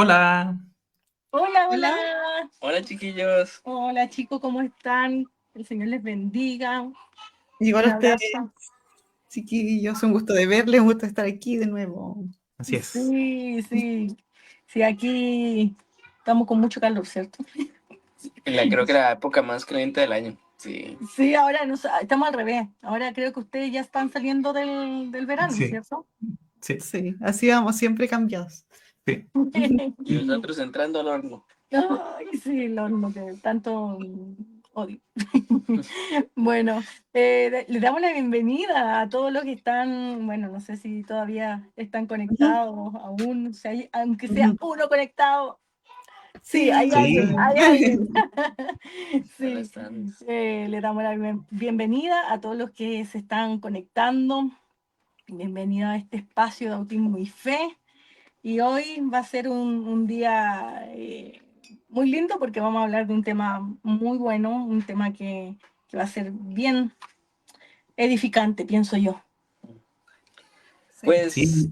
Hola, Hola, Hola, hola. Hola chiquillos. Hola chicos, ¿cómo están? El Señor les bendiga. igual Un a ustedes, abrazo. chiquillos, un gusto de verles, un gusto de estar aquí de nuevo. así es. Sí, sí. Sí, aquí estamos con mucho calor, ¿cierto? Creo que la época más caliente del año. Sí. Sí, ahora estamos al revés. Ahora creo que ustedes ya están saliendo del verano, Sí, ¿cierto? sí, Sí, así vamos, siempre cambiados. sí. Y nosotros entrando al horno. Ay, sí, lo que tanto odio. Bueno, le damos la bienvenida a todos los que están, bueno, no sé si todavía están Ujú, conectados aún, aunque sea ujú. uno conectado. Sí, hay Sí, alguien, Sí, hay alguien. Buenas Sí, tardes. le damos la bienvenida a todos los que se están conectando. Bienvenida a este espacio de Autismo y Fe. Y hoy va a ser un día muy lindo porque vamos a hablar de un tema muy bueno, un tema que va a ser bien edificante, pienso yo. sí. Pues sí.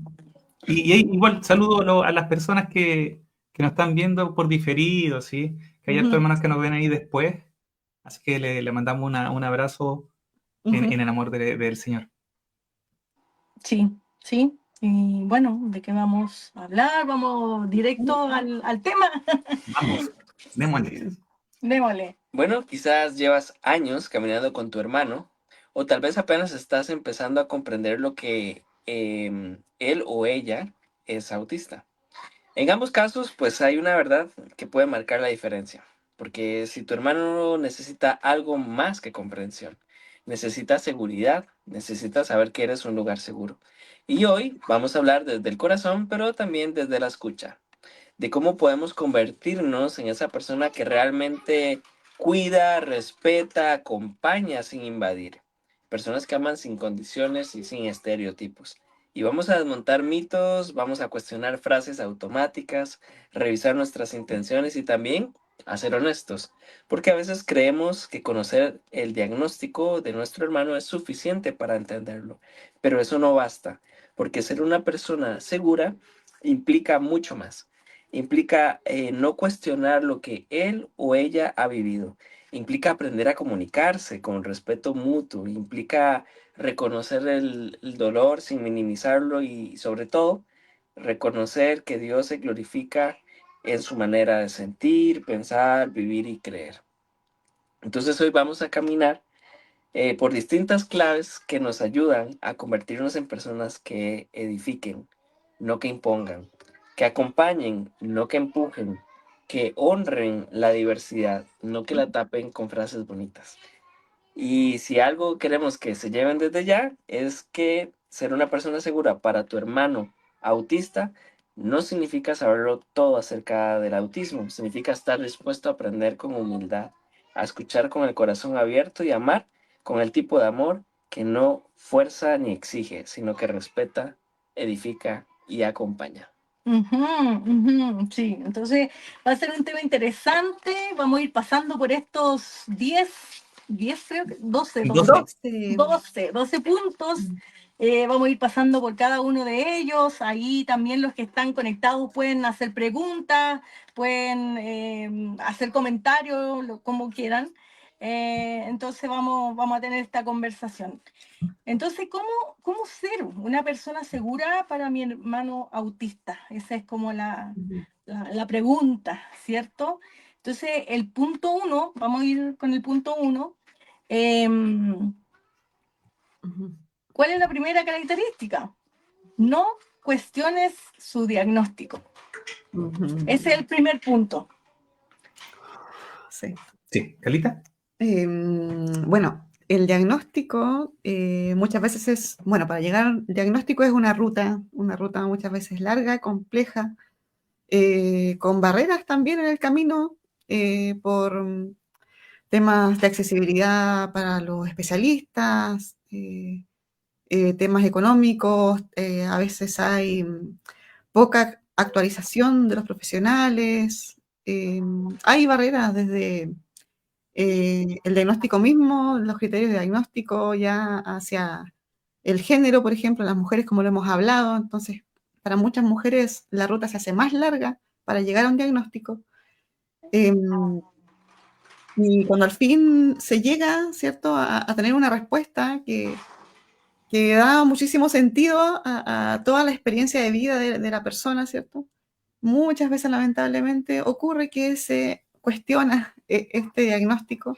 Igual saludo a las personas que nos están viendo por diferido, ¿sí? Que hay hartos Ujú, hermanos que nos ven ahí después. Así que le mandamos un abrazo ujú. en el amor del Señor. Sí, sí. Y bueno, ¿de qué vamos a hablar? Vamos directo al tema. Vamos, démosle. Sí. Démosle. bueno, quizás llevas años caminando con tu hermano o tal vez apenas estás empezando a comprender lo que él o ella es autista. En ambos casos, pues hay una verdad que puede marcar la diferencia. Porque si tu hermano necesita algo más que comprensión, necesita seguridad, necesita saber que eres un lugar seguro. Y hoy vamos a hablar desde el corazón, pero también desde la escucha, de cómo podemos convertirnos en esa persona que realmente cuida, respeta, acompaña sin invadir. Personas que aman sin condiciones y sin estereotipos. Y vamos a desmontar mitos, vamos a cuestionar frases automáticas, revisar nuestras intenciones y también a ser honestos. Porque a veces creemos que conocer el diagnóstico de nuestro hermano es suficiente para entenderlo. Pero eso no basta, porque ser una persona segura implica mucho más. Implica no cuestionar lo que él o ella ha vivido. Implica aprender a comunicarse con respeto mutuo. Implica reconocer el dolor sin minimizarlo y sobre todo reconocer que Dios se glorifica en su manera de sentir, pensar, vivir y creer. Entonces hoy vamos a caminar por distintas claves que nos ayudan a convertirnos en personas que edifiquen, no que impongan, que acompañen, no que empujen, que honren la diversidad, no que la tapen con frases bonitas. Y si algo queremos que se lleven desde ya, es que ser una persona segura para tu hermano autista no significa saberlo todo acerca del autismo, significa estar dispuesto a aprender con humildad, a escuchar con el corazón abierto y amar con el tipo de amor que no fuerza ni exige, sino que respeta, edifica y acompaña. Ujú, ujú, sí, entonces va a ser un tema interesante. Vamos a ir pasando por estos 10 creo que 12, 12, 12. 12. 12 puntos. Vamos a ir pasando por cada uno de ellos. Ahí también los que están conectados pueden hacer preguntas, pueden hacer comentarios, como quieran. Entonces vamos a tener esta conversación. Entonces, ¿cómo ser una persona segura para mi hermano autista? Esa es como la pregunta, ¿cierto? Entonces, el punto uno, vamos a ir con el punto uno. em, Ujú, ¿Cuál es la primera característica? No cuestiones su diagnóstico. ujú. Ese es el primer punto. Sí. Sí, Calita. Bueno, el diagnóstico muchas veces es, bueno, para llegar al diagnóstico es una ruta muchas veces larga, compleja, con barreras también en el camino por temas de accesibilidad para los especialistas, temas económicos, a veces hay poca actualización de los profesionales, hay barreras desde el diagnóstico mismo, los criterios de diagnóstico ya hacia el género, por ejemplo, las mujeres como lo hemos hablado, entonces para muchas mujeres la ruta se hace más larga para llegar a un diagnóstico. Y cuando al fin se llega, ¿cierto?, a tener una respuesta que da muchísimo sentido a toda la experiencia de vida de la persona, ¿cierto? Muchas veces, lamentablemente, ocurre que se cuestiona este diagnóstico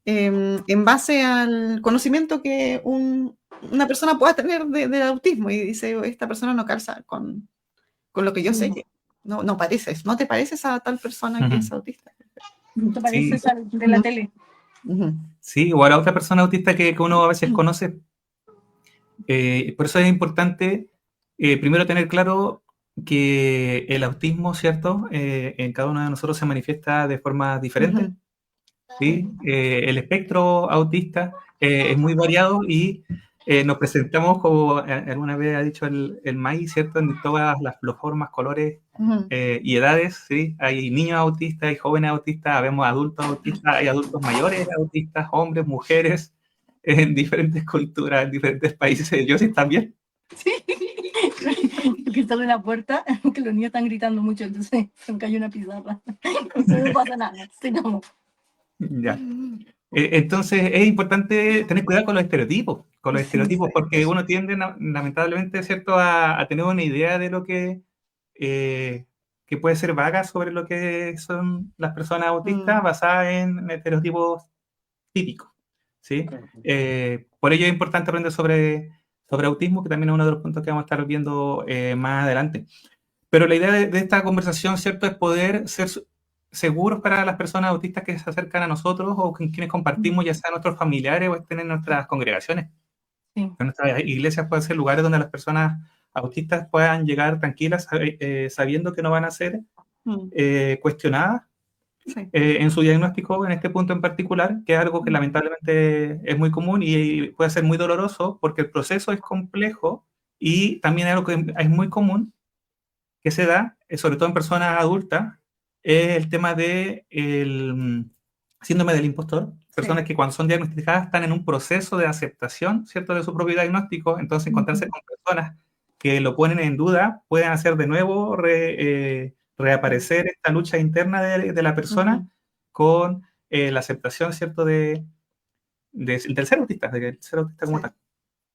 en base al conocimiento que una persona pueda tener del autismo, y dice, esta persona no calza con lo que yo sé, que no pareces, no te pareces a tal persona que es autista. ¿No te Sí, pareces al de la tele? sí, o a la otra persona autista que uno a veces conoce. Por eso es importante primero tener claro que el autismo, ¿cierto? En cada uno de nosotros se manifiesta de forma diferente. ¿Sí? El espectro autista es muy variado y nos presentamos, como alguna vez ha dicho el MAI, ¿cierto? En todas las formas, colores y edades, ¿sí? Hay niños autistas, hay jóvenes autistas, vemos adultos autistas, hay adultos mayores autistas, hombres, mujeres, en diferentes culturas, en diferentes países. Yo sí también. Sí, que sale la puerta, que los niños están gritando mucho, entonces se me cayó una pizarra. Entonces no pasa nada, sí, no. Ya. Entonces es importante tener cuidado con los estereotipos, porque uno tiende lamentablemente, ¿cierto?, a tener una idea de lo que puede ser vaga sobre lo que son las personas autistas basada en estereotipos típicos, ¿sí? Por ello es importante aprender sobre autismo, que también es uno de los puntos que vamos a estar viendo más adelante. Pero la idea de esta conversación, ¿cierto?, es poder ser seguros para las personas autistas que se acercan a nosotros o con quienes compartimos, ya sea nuestros familiares o estén en nuestras congregaciones. Sí. En nuestras iglesias pueden ser lugares donde las personas autistas puedan llegar tranquilas, sabiendo que no van a ser cuestionadas en su diagnóstico, en este punto en particular, que es algo que lamentablemente es muy común y puede ser muy doloroso porque el proceso es complejo y también es algo que es muy común que se da, sobre todo en personas adultas, es el tema del síndrome del impostor. Personas que cuando son diagnosticadas están en un proceso de aceptación, ¿cierto?, de su propio diagnóstico. Entonces, encontrarse con personas que lo ponen en duda, pueden hacer de nuevo reaparecer esta lucha interna de la persona con la aceptación, ¿cierto?, del ser autista, del ser autista como tal.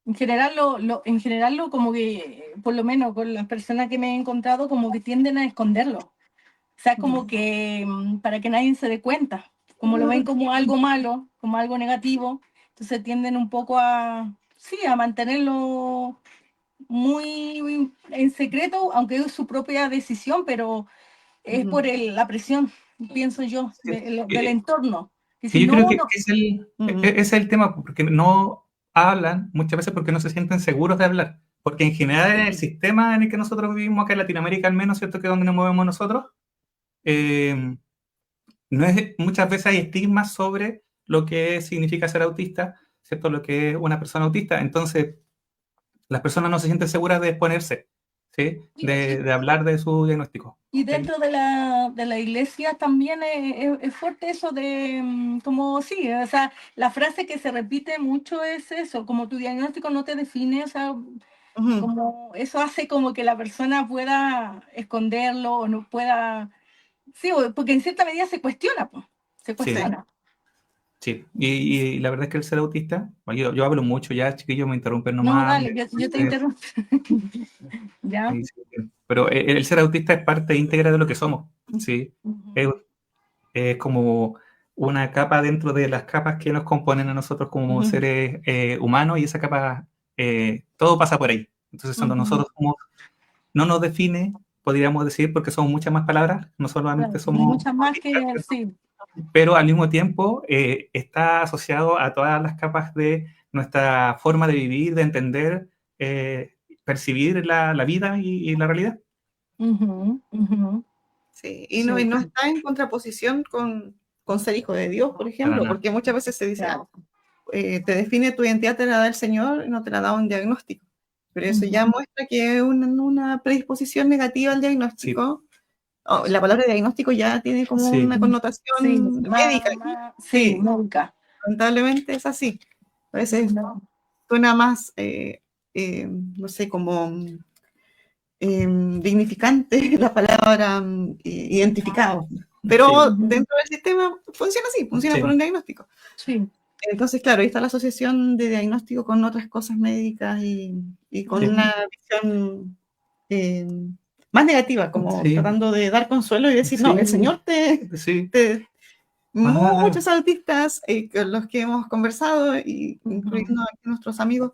En general, como que, por lo menos con las personas que me he encontrado, como que tienden a esconderlo. O sea, como que para que nadie se dé cuenta. Como lo ven como algo malo, como algo negativo, entonces tienden un poco a mantenerlo muy en secreto, aunque es su propia decisión, pero es por la presión, pienso yo, del entorno. Y Sí, si yo creo no, que no. ese es el tema, porque no hablan muchas veces porque no se sienten seguros de hablar. Porque en general en el sistema en el que nosotros vivimos, acá en Latinoamérica al menos, ¿cierto?, que es donde nos movemos nosotros, no es, muchas veces hay estigmas sobre lo que significa ser autista, ¿cierto?, lo que es una persona autista. Entonces, las personas no se sienten seguras de exponerse, ¿sí?, de hablar de su diagnóstico. Y dentro de la iglesia también es fuerte eso de, como sí, o sea, la frase que se repite mucho es eso, como tu diagnóstico no te define, o sea, como eso hace como que la persona pueda esconderlo o no pueda, sí, porque en cierta medida se cuestiona, pues, se cuestiona. Sí, y la verdad es que el ser autista, bueno, yo hablo mucho ya, chiquillos, me interrumpen No, nomás. dale, yo te interrumpo. ¿Ya? Sí, pero el ser autista es parte íntegra de lo que somos, ¿sí? Es como una capa dentro de las capas que nos componen a nosotros como seres humanos, y esa capa, todo pasa por ahí. Entonces, cuando nosotros no nos define, podríamos decir, porque somos muchas más palabras, no solamente Claro, somos muchas más autistas, que, ¿cierto?, sí. pero al mismo tiempo está asociado a todas las capas de nuestra forma de vivir, de entender, percibir la vida y la realidad. Sí, y no está en contraposición con ser hijo de Dios, por ejemplo, porque muchas veces se dice, te define tu identidad, te la da el Señor, y no te la da un diagnóstico. Pero eso ya muestra que es una predisposición negativa al diagnóstico. La palabra diagnóstico ya tiene como una connotación médica. Nunca. Lamentablemente es así. A veces suena más, no sé, como dignificante la palabra identificado. Pero dentro del sistema funciona así, funciona por un diagnóstico. Sí. Entonces, claro, ahí está la asociación de diagnóstico con otras cosas médicas y con una visión más negativa, como tratando de dar consuelo y decir, no, el Señor muchos autistas con los que hemos conversado, incluyendo aquí nuestros amigos,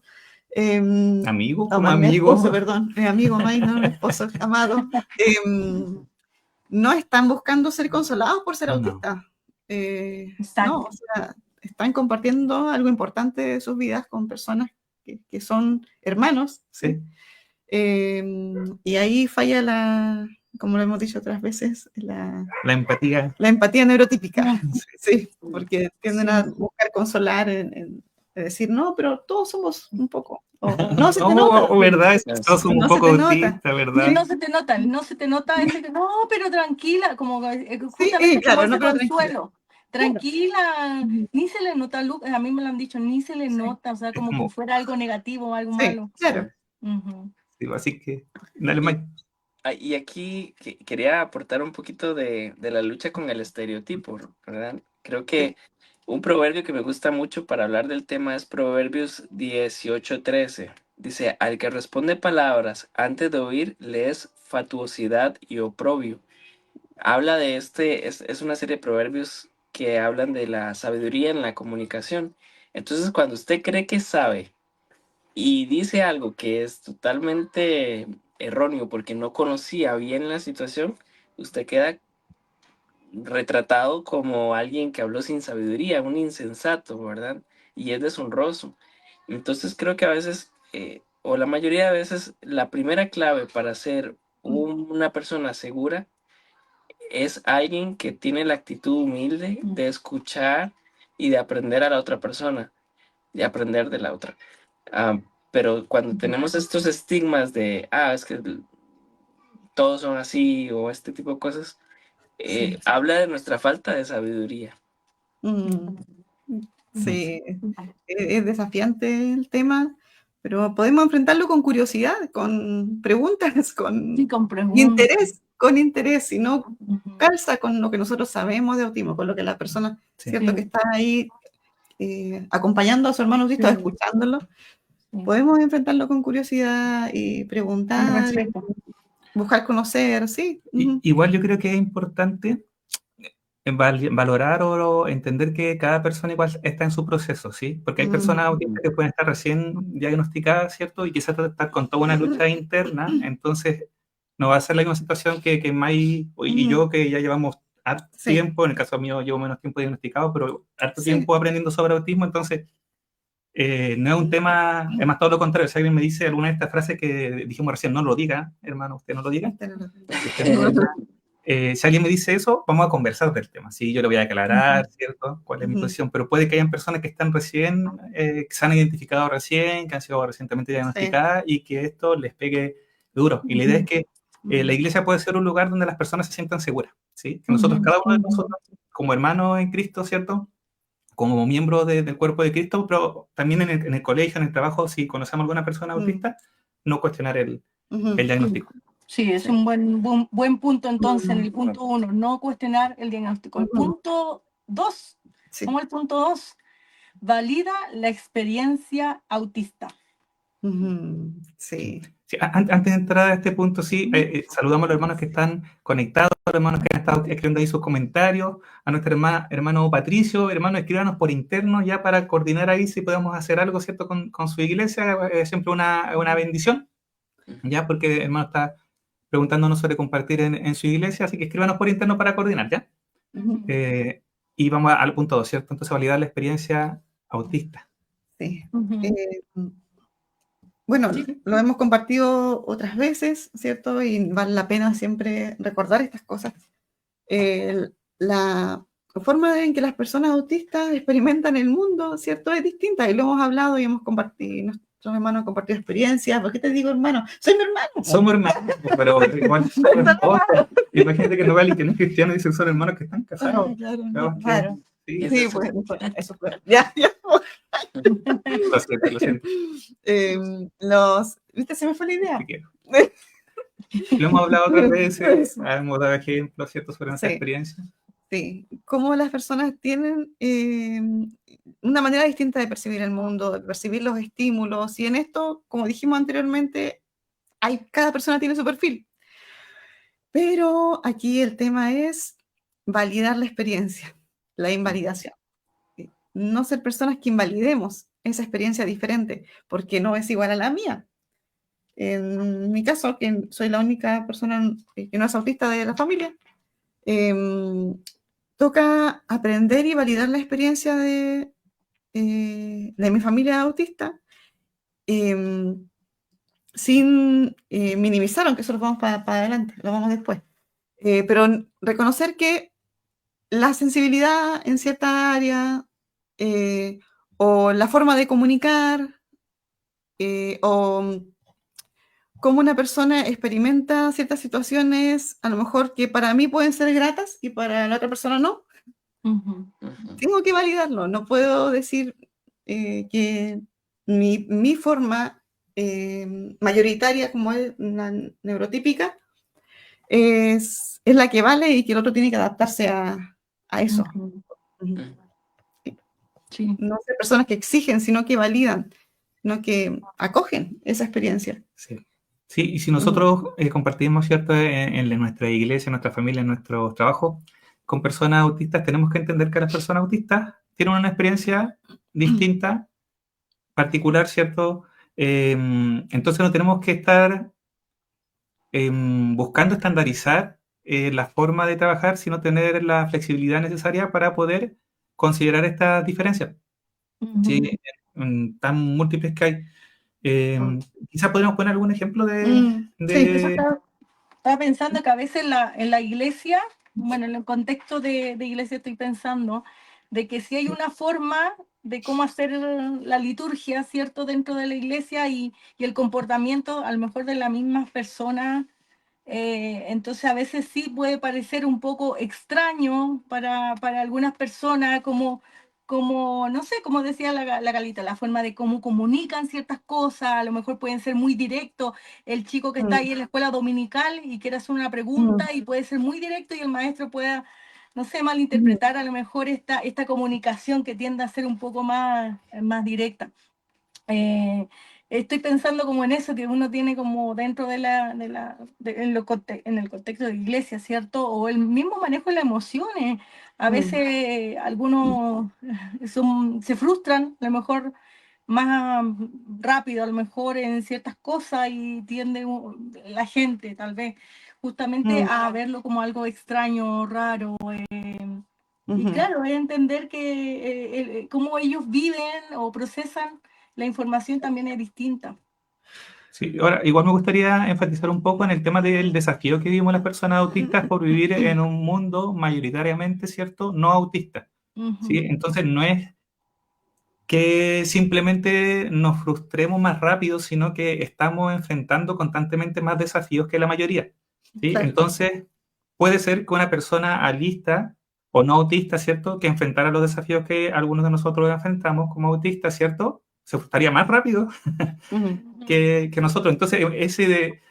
amigo, esposo, perdón, amigo, no, esposo, amado, no están buscando ser consolados por ser autistas. No, o sea, están compartiendo algo importante de sus vidas con personas que son hermanos. Sí. Y ahí falla como lo hemos dicho otras veces, la empatía. La empatía neurotípica, sí, porque tienden a buscar consolar en decir, no, pero todos somos un poco. No se te nota. ¿Verdad? Todos somos un poco autistas, ¿verdad? No se te nota ese que, no, pero tranquila, como justamente sí, claro, como no, ese consuelo. Tranquila, ni se le nota, a mí me lo han dicho, ni se le nota, o sea, como que fuera algo negativo, algo malo. Claro. Sí, así que, dale, Mike. Y aquí quería aportar un poquito de la lucha con el estereotipo, ¿verdad? Creo que un proverbio que me gusta mucho para hablar del tema es Proverbios 18:13. Dice, al que responde palabras antes de oír, le es fatuosidad y oprobio. Habla de es una serie de proverbios que hablan de la sabiduría en la comunicación. Entonces, cuando usted cree que sabe y dice algo que es totalmente erróneo porque no conocía bien la situación, usted queda retratado como alguien que habló sin sabiduría, un insensato, ¿verdad? Y es deshonroso. Entonces creo que a veces, o la mayoría de veces, la primera clave para ser una persona segura es alguien que tiene la actitud humilde de escuchar y de aprender a la otra persona, de aprender de la otra. Pero cuando tenemos estos estigmas de, es que todos son así o este tipo de cosas, habla de nuestra falta de sabiduría. Sí, es desafiante el tema, pero podemos enfrentarlo con curiosidad, con preguntas, con interés, si no calza con lo que nosotros sabemos de autismo, con lo que la persona, cierto, que está ahí acompañando a su hermano autista, escuchándolo, podemos enfrentarlo con curiosidad y preguntar, buscar conocer, sí. Igual yo creo que es importante valorar o entender que cada persona igual está en su proceso, ¿sí? Porque hay personas autistas que pueden estar recién diagnosticadas, ¿cierto? Y quizás estar con toda una lucha interna, entonces no va a ser la misma situación que Mai y yo, que ya llevamos harto tiempo, en el caso mío llevo menos tiempo diagnosticado, pero harto tiempo aprendiendo sobre autismo, entonces no es un tema, es más todo lo contrario. Si alguien me dice alguna de estas frases que dijimos recién, no lo diga, hermano, usted no lo diga. Si alguien me dice eso, vamos a conversar del tema. Sí, yo le voy a aclarar, ¿cierto? ¿Cuál es mi posición? Pero puede que hayan personas que están recién, que se han identificado recién, que han sido recientemente diagnosticadas y que esto les pegue duro. Y la idea es que la iglesia puede ser un lugar donde las personas se sientan seguras, ¿sí? Que nosotros, cada uno de nosotros, como hermanos en Cristo, ¿cierto? Como miembro del cuerpo de Cristo, pero también en el colegio, en el trabajo, si conocemos a alguna persona autista, no cuestionar el diagnóstico. Sí, es un buen punto entonces, en el punto 1, no cuestionar el diagnóstico. El punto 2, como el punto 2, valida la experiencia autista. Sí. Antes de entrar a este punto, saludamos a los hermanos que están conectados, a los hermanos que han estado escribiendo ahí sus comentarios, a nuestro hermano Patricio, hermano, escríbanos por interno ya para coordinar ahí si podemos hacer algo, ¿cierto? Con su iglesia, es siempre una bendición, ya, porque el hermano está preguntándonos sobre compartir en su iglesia, así que escríbanos por interno para coordinar, ¿ya? Y vamos al punto 2, ¿cierto? Entonces, validar la experiencia autista. Sí. Bueno, lo hemos compartido otras veces, ¿cierto? Y vale la pena siempre recordar estas cosas. La forma en que las personas autistas experimentan el mundo, ¿cierto? Es distinta, y lo hemos hablado y hemos compartido, nuestros hermanos han compartido experiencias. ¿Por qué te digo hermano? ¡Soy mi hermano! Somos hermanos, pero igual imagínate que no vale que no es cristiano y dicen son hermanos que están casados. Claro. Sí, pues, eso fue. Ya. Lo siento. ¿Viste? Se me fue la idea. Lo hemos hablado otras veces, hemos dado ejemplos, ¿cierto?, sobre nuestra Sí. experiencia. Sí, cómo las personas tienen una manera distinta de percibir el mundo, de percibir los estímulos, y en esto, como dijimos anteriormente, cada persona tiene su perfil. Pero aquí el tema es validar la experiencia, la invalidación. ¿Sí? No ser personas que invalidemos esa experiencia diferente, porque no es igual a la mía. En mi caso, que soy la única persona que no es autista de la familia, toca aprender y validar la experiencia de mi familia autista, sin minimizar, aunque eso lo vamos para adelante, lo vamos después. Pero reconocer que la sensibilidad en cierta área, o la forma de comunicar, o cómo una persona experimenta ciertas situaciones, a lo mejor que para mí pueden ser gratas y para la otra persona no. Tengo que validarlo, no puedo decir que mi forma mayoritaria, como es una neurotípica, es la que vale y que el otro tiene que adaptarse a eso. Sí. No ser personas que exigen, sino que validan, no que acogen esa experiencia. Sí. Sí, y si nosotros compartimos, ¿cierto?, en nuestra iglesia, en nuestra familia, en nuestro trabajo, con personas autistas, tenemos que entender que las personas autistas tienen una experiencia distinta, particular, ¿cierto? Entonces no tenemos que estar buscando estandarizar la forma de trabajar, sino tener la flexibilidad necesaria para poder considerar estas diferencias, ¿sí? Tan múltiples que hay. Quizás podríamos poner algún ejemplo de... Sí. Estaba pensando que a veces en la iglesia, bueno, en el contexto de iglesia estoy pensando, de que si hay una forma de cómo hacer la liturgia, ¿cierto?, dentro de la iglesia y el comportamiento a lo mejor de la misma persona, entonces a veces sí puede parecer un poco extraño para algunas personas, como, no sé, como decía la Galita, la forma de cómo comunican ciertas cosas, a lo mejor pueden ser muy directos, el chico que está ahí en la escuela dominical y quiere hacer una pregunta y puede ser muy directo y el maestro pueda, no sé, malinterpretar a lo mejor esta comunicación que tiende a ser un poco más directa. Estoy pensando como en eso, que uno tiene como dentro en el contexto de iglesia, ¿cierto? O el mismo manejo de las emociones. A veces algunos se frustran, a lo mejor más rápido, a lo mejor en ciertas cosas y tiende la gente tal vez justamente a verlo como algo extraño, raro. Y claro, es entender que cómo ellos viven o procesan la información también es distinta. Sí, ahora, igual me gustaría enfatizar un poco en el tema del desafío que vivimos las personas autistas por vivir en un mundo mayoritariamente, ¿cierto?, no autista, ¿sí? Entonces no es que simplemente nos frustremos más rápido, sino que estamos enfrentando constantemente más desafíos que la mayoría, ¿sí? Claro. Entonces puede ser que una persona alista o no autista, ¿cierto?, que enfrentara los desafíos que algunos de nosotros enfrentamos como autistas, ¿cierto?, se frustraría más rápido que nosotros. Entonces,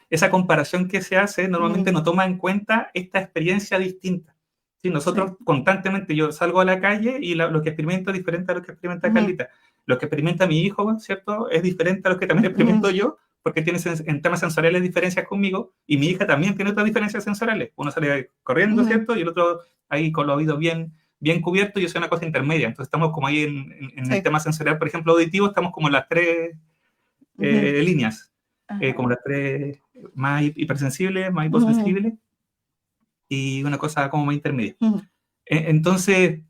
esa comparación que se hace normalmente no toma en cuenta esta experiencia distinta. ¿Sí? Nosotros constantemente, yo salgo a la calle y lo que experimento es diferente a lo que experimenta Carlita. Lo que experimenta mi hijo, ¿cierto?, es diferente a lo que también experimento yo, porque tiene en temas sensoriales diferencias conmigo, y mi hija también tiene otras diferencias sensoriales. Uno sale corriendo, ¿cierto?, y el otro ahí con los oídos bien cubiertos, y yo soy una cosa intermedia. Entonces estamos como ahí en el tema sensorial, por ejemplo, auditivo, estamos como en las tres líneas, como las tres más hipersensibles, más hiposensibles, y una cosa como más intermedia. Entonces,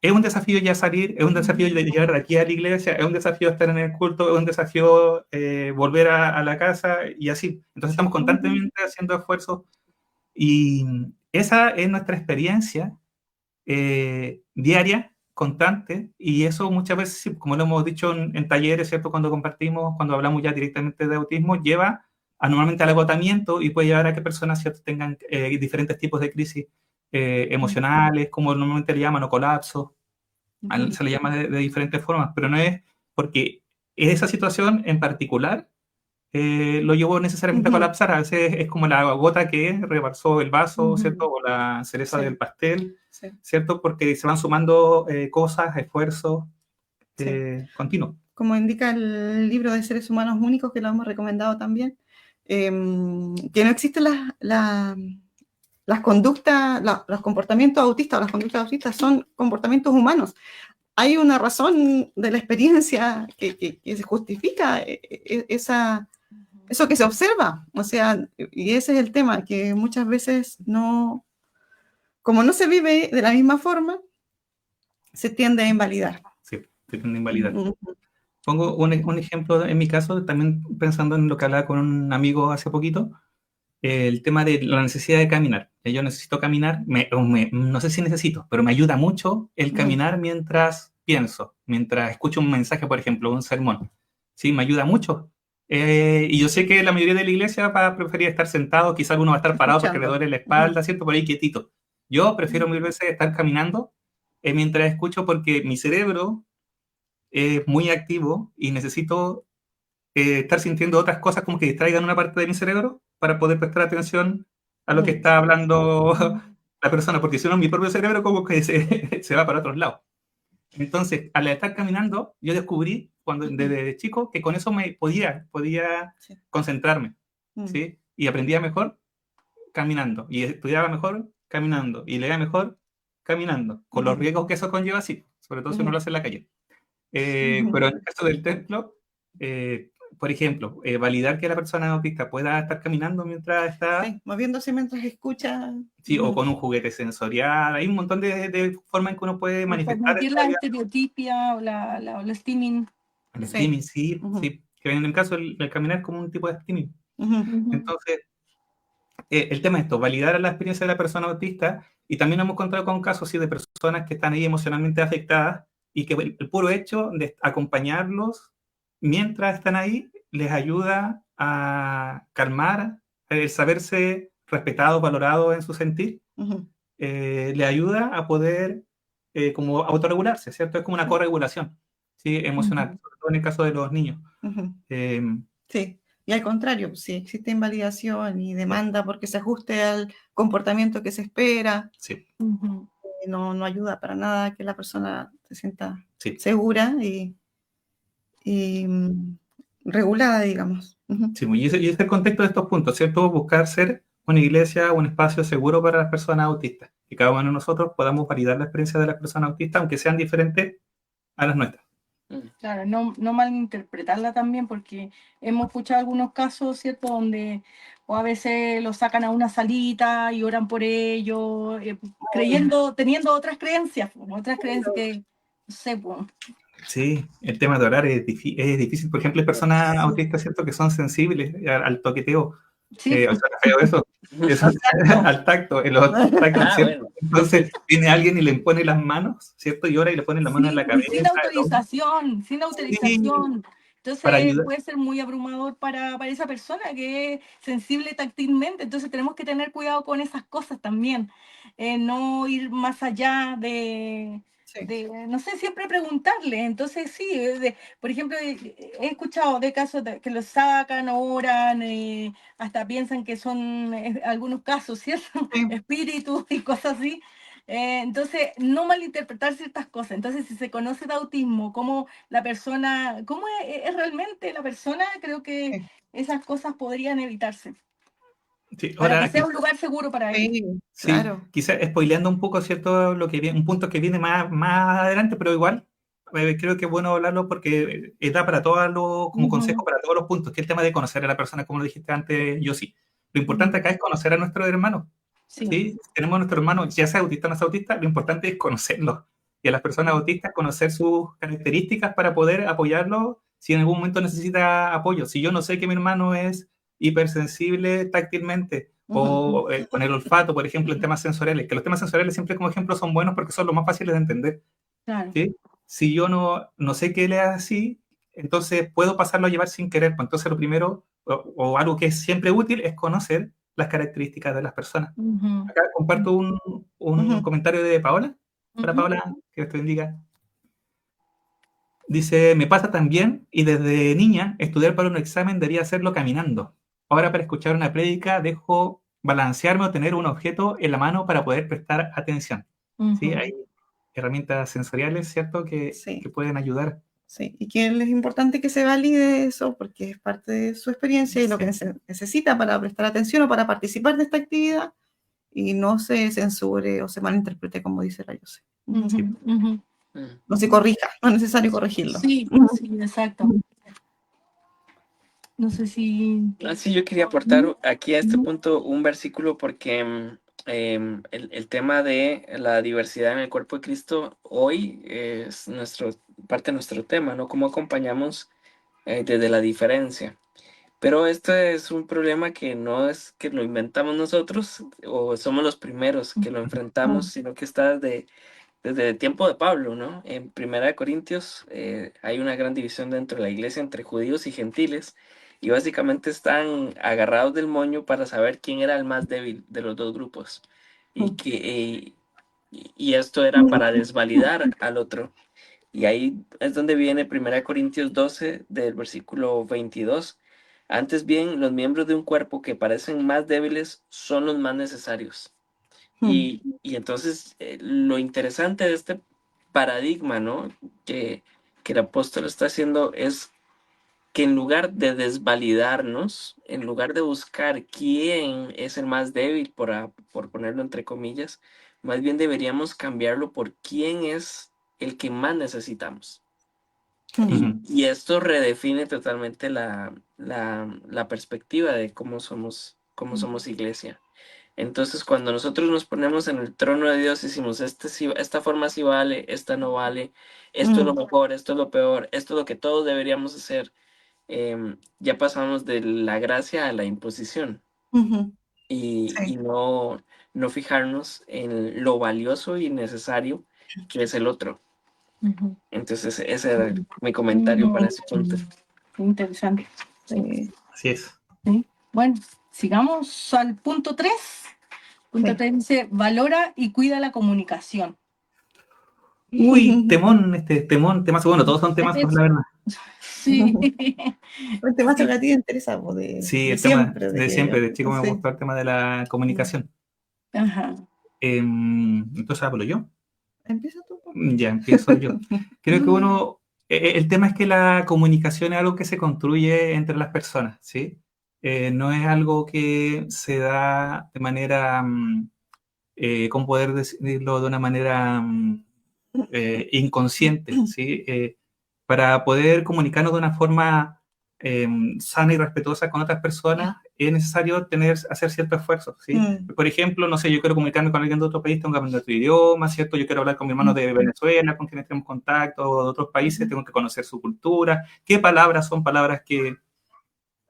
es un desafío ya salir, es un desafío llegar de aquí a la iglesia, es un desafío estar en el culto, es un desafío volver a la casa y así. Entonces estamos constantemente haciendo esfuerzos, y esa es nuestra experiencia diaria, constante, y eso muchas veces, como lo hemos dicho en talleres, ¿cierto?, cuando compartimos, cuando hablamos ya directamente de autismo, lleva normalmente al agotamiento y puede llevar a que personas, ¿cierto?, tengan diferentes tipos de crisis emocionales, como normalmente le llaman, o colapsos. Se le llama de diferentes formas, pero no es porque esa situación en particular lo llevó necesariamente a colapsar. A veces es como la gota que rebalsó el vaso, ¿cierto? O la cereza del pastel, ¿cierto? Porque se van sumando cosas, esfuerzos continuos. Como indica el libro de Seres Humanos Únicos, que lo hemos recomendado también, que no existen las conductas, los comportamientos autistas o las conductas autistas son comportamientos humanos. Hay una razón de la experiencia que se justifica eso que se observa. O sea, y ese es el tema, que muchas veces como no se vive de la misma forma, se tiende a invalidar. Sí, se tiende a invalidar. Pongo un ejemplo en mi caso, también pensando en lo que hablaba con un amigo hace poquito, el tema de la necesidad de caminar. Yo necesito caminar, no sé si necesito, pero me ayuda mucho el caminar mientras pienso, mientras escucho un mensaje, por ejemplo, un sermón. Sí, me ayuda mucho. Y yo sé que la mayoría de la iglesia va a preferir estar sentado, quizás alguno va a estar parado porque le duele la espalda, ¿cierto? Por ahí quietito. Yo prefiero mil veces estar caminando mientras escucho, porque mi cerebro es muy activo y necesito estar sintiendo otras cosas como que distraigan una parte de mi cerebro para poder prestar atención a lo que está hablando la persona, porque si no, mi propio cerebro como que se va para otros lados. Entonces, al estar caminando, yo descubrí desde chico que con eso me podía concentrarme, ¿sí? Y aprendía mejor caminando, y estudiaba mejor caminando, y leía mejor caminando, con los riesgos que eso conlleva, sí, sobre todo si uno lo hace en la calle. Pero en el caso del templo, por ejemplo, validar que la persona autista pueda estar caminando mientras está... Sí, moviéndose mientras escucha. Sí, o con un juguete sensorial. Hay un montón de formas en que uno puede manifestar... Permitir la estereotipia o la steaming. El steaming, sí, sí. Que en el caso del caminar como un tipo de steaming. Entonces, el tema es esto, validar la experiencia de la persona autista, y también hemos encontrado con casos de personas que están ahí emocionalmente afectadas y que el puro hecho de acompañarlos mientras están ahí les ayuda a calmar, el saberse respetados, valorados en su sentir, le ayuda a poder como autorregularse, ¿cierto? Es como una corregulación, ¿sí? Emocional, sobre todo en el caso de los niños. Sí. Y al contrario, si existe invalidación y demanda porque se ajuste al comportamiento que se espera, no ayuda para nada a que la persona se sienta segura y regulada, digamos. Sí, y ese es el contexto de estos puntos, ¿cierto? Buscar ser una iglesia, un espacio seguro para las personas autistas, que cada uno de nosotros podamos validar la experiencia de las personas autistas, aunque sean diferentes a las nuestras. Claro, no malinterpretarla también, porque hemos escuchado algunos casos, ¿cierto?, donde o a veces los sacan a una salita y oran por ellos, teniendo otras creencias que, no sé, pues. Sí, el tema de orar es difícil. Por ejemplo, hay personas autistas, ¿cierto?, que son sensibles al toqueteo. Sí, o sea, feo eso al tacto, ¿cierto? Bueno. Entonces viene alguien y le pone las manos, ¿cierto? Y ora y le pone las manos en la cabeza. Sin autorización. Entonces puede ser muy abrumador para esa persona que es sensible táctilmente. Entonces tenemos que tener cuidado con esas cosas también. No ir más allá de, no sé, siempre preguntarle. Entonces sí, por ejemplo, he escuchado de casos que los sacan, oran, hasta piensan que son algunos casos, ¿cierto? Espíritus y cosas así. Entonces, no malinterpretar ciertas cosas. Entonces, si se conoce de autismo, cómo la persona, cómo es realmente la persona, creo que esas cosas podrían evitarse. Sí, para que sea un lugar seguro para ellos. Sí, claro. Quizás spoileando un poco, ¿cierto? Lo que viene, un punto que viene más adelante, pero igual creo que es bueno hablarlo porque da para como consejo para todos los puntos, que es el tema de conocer a la persona, como lo dijiste antes, yo sí. Lo importante acá es conocer a nuestros hermanos. ¿Sí? Si tenemos a nuestros hermanos, ya sea autista o no sea autista, lo importante es conocerlos. Y a las personas autistas conocer sus características para poder apoyarlos si en algún momento necesita apoyo. Si yo no sé que mi hermano es hipersensible táctilmente, o con el olfato, por ejemplo, en temas sensoriales, que los temas sensoriales siempre como ejemplo son buenos porque son los más fáciles de entender. Claro. ¿Sí? Si yo no sé que él es así, entonces puedo pasarlo a llevar sin querer. Pues entonces lo primero, o algo que es siempre útil, es conocer las características de las personas. Acá comparto un comentario de Paola, para Paola, que te bendiga. Dice, me pasa también, y desde niña, estudiar para un examen debía hacerlo caminando. Ahora para escuchar una prédica dejo balancearme o tener un objeto en la mano para poder prestar atención. ¿Sí? Hay herramientas sensoriales, ¿cierto?, que pueden ayudar. Sí, y que es importante que se valide eso porque es parte de su experiencia y lo que necesita para prestar atención o para participar de esta actividad y no se censure o se malinterprete, como dice la Yose. No se corrija, no es necesario corregirlo. Sí, sí, exacto. No sé si... Sí, yo quería aportar aquí a este punto un versículo porque el tema de la diversidad en el cuerpo de Cristo hoy es parte de nuestro tema, ¿no? Cómo acompañamos desde la diferencia. Pero este es un problema que no es que lo inventamos nosotros o somos los primeros que lo enfrentamos, sino que está desde el tiempo de Pablo, ¿no? En Primera de Corintios hay una gran división dentro de la iglesia entre judíos y gentiles y básicamente están agarrados del moño para saber quién era el más débil de los dos grupos y esto era para desvalidar al otro. Y ahí es donde viene 1 Corintios 12 del versículo 22. Antes bien, los miembros de un cuerpo que parecen más débiles son los más necesarios. Y entonces lo interesante de este paradigma, ¿no? Que el apóstol está haciendo es que en lugar de desvalidarnos, en lugar de buscar quién es el más débil, por ponerlo entre comillas, más bien deberíamos cambiarlo por quién es el que más necesitamos. Y esto redefine totalmente la perspectiva de cómo somos iglesia. Entonces, cuando nosotros nos ponemos en el trono de Dios y decimos, esta forma sí vale, esta no vale, esto es lo mejor, esto es lo peor, esto es lo que todos deberíamos hacer, ya pasamos de la gracia a la imposición. Y no fijarnos en lo valioso y necesario que es el otro. Entonces, ese era mi comentario para ese punto. Interesante. Sí. Así es. Sí. Bueno, sigamos al punto 3. Punto 3 dice, valora y cuida la comunicación. Uy, temazo. Bueno, todos son temazos, la verdad. Sí. Un temazo que a ti te interesa, sí, el tema de siempre, de chico me gustó el tema de la comunicación. Ajá. Entonces hablo yo. Empieza tú. Ya, empiezo yo. Creo que el tema es que la comunicación es algo que se construye entre las personas, ¿sí? No es algo que se da de manera, ¿cómo poder decirlo? De una manera inconsciente, ¿sí? Para poder comunicarnos de una forma sana y respetuosa con otras personas, es necesario hacer ciertos esfuerzos, ¿sí? Por ejemplo, no sé, yo quiero comunicarme con alguien de otro país, tengo que aprender otro idioma, ¿cierto? Yo quiero hablar con mi hermano de Venezuela, con quienes tenemos contacto, o de otros países, tengo que conocer su cultura, qué palabras son palabras que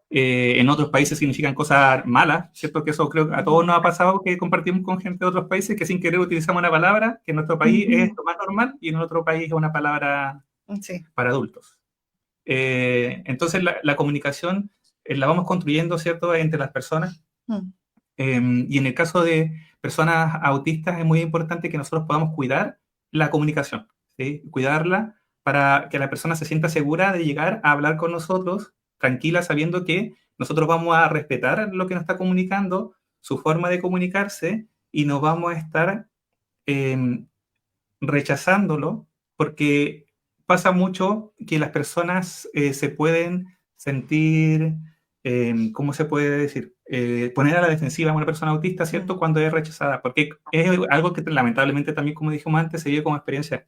en otros países significan cosas malas, ¿cierto? Que eso creo que a todos nos ha pasado, que compartimos con gente de otros países que sin querer utilizamos una palabra que en nuestro país es lo más normal y en otro país es una palabra para adultos. Entonces la comunicación la vamos construyendo, ¿cierto?, entre las personas. Y en el caso de personas autistas es muy importante que nosotros podamos cuidar la comunicación, ¿sí? Cuidarla para que la persona se sienta segura de llegar a hablar con nosotros tranquila, sabiendo que nosotros vamos a respetar lo que nos está comunicando, su forma de comunicarse, y no vamos a estar rechazándolo, porque pasa mucho que las personas se pueden sentir, ¿cómo se puede decir? Poner a la defensiva a una persona autista, ¿cierto? Cuando es rechazada, porque es algo que lamentablemente también, como dijimos antes, se vive como experiencia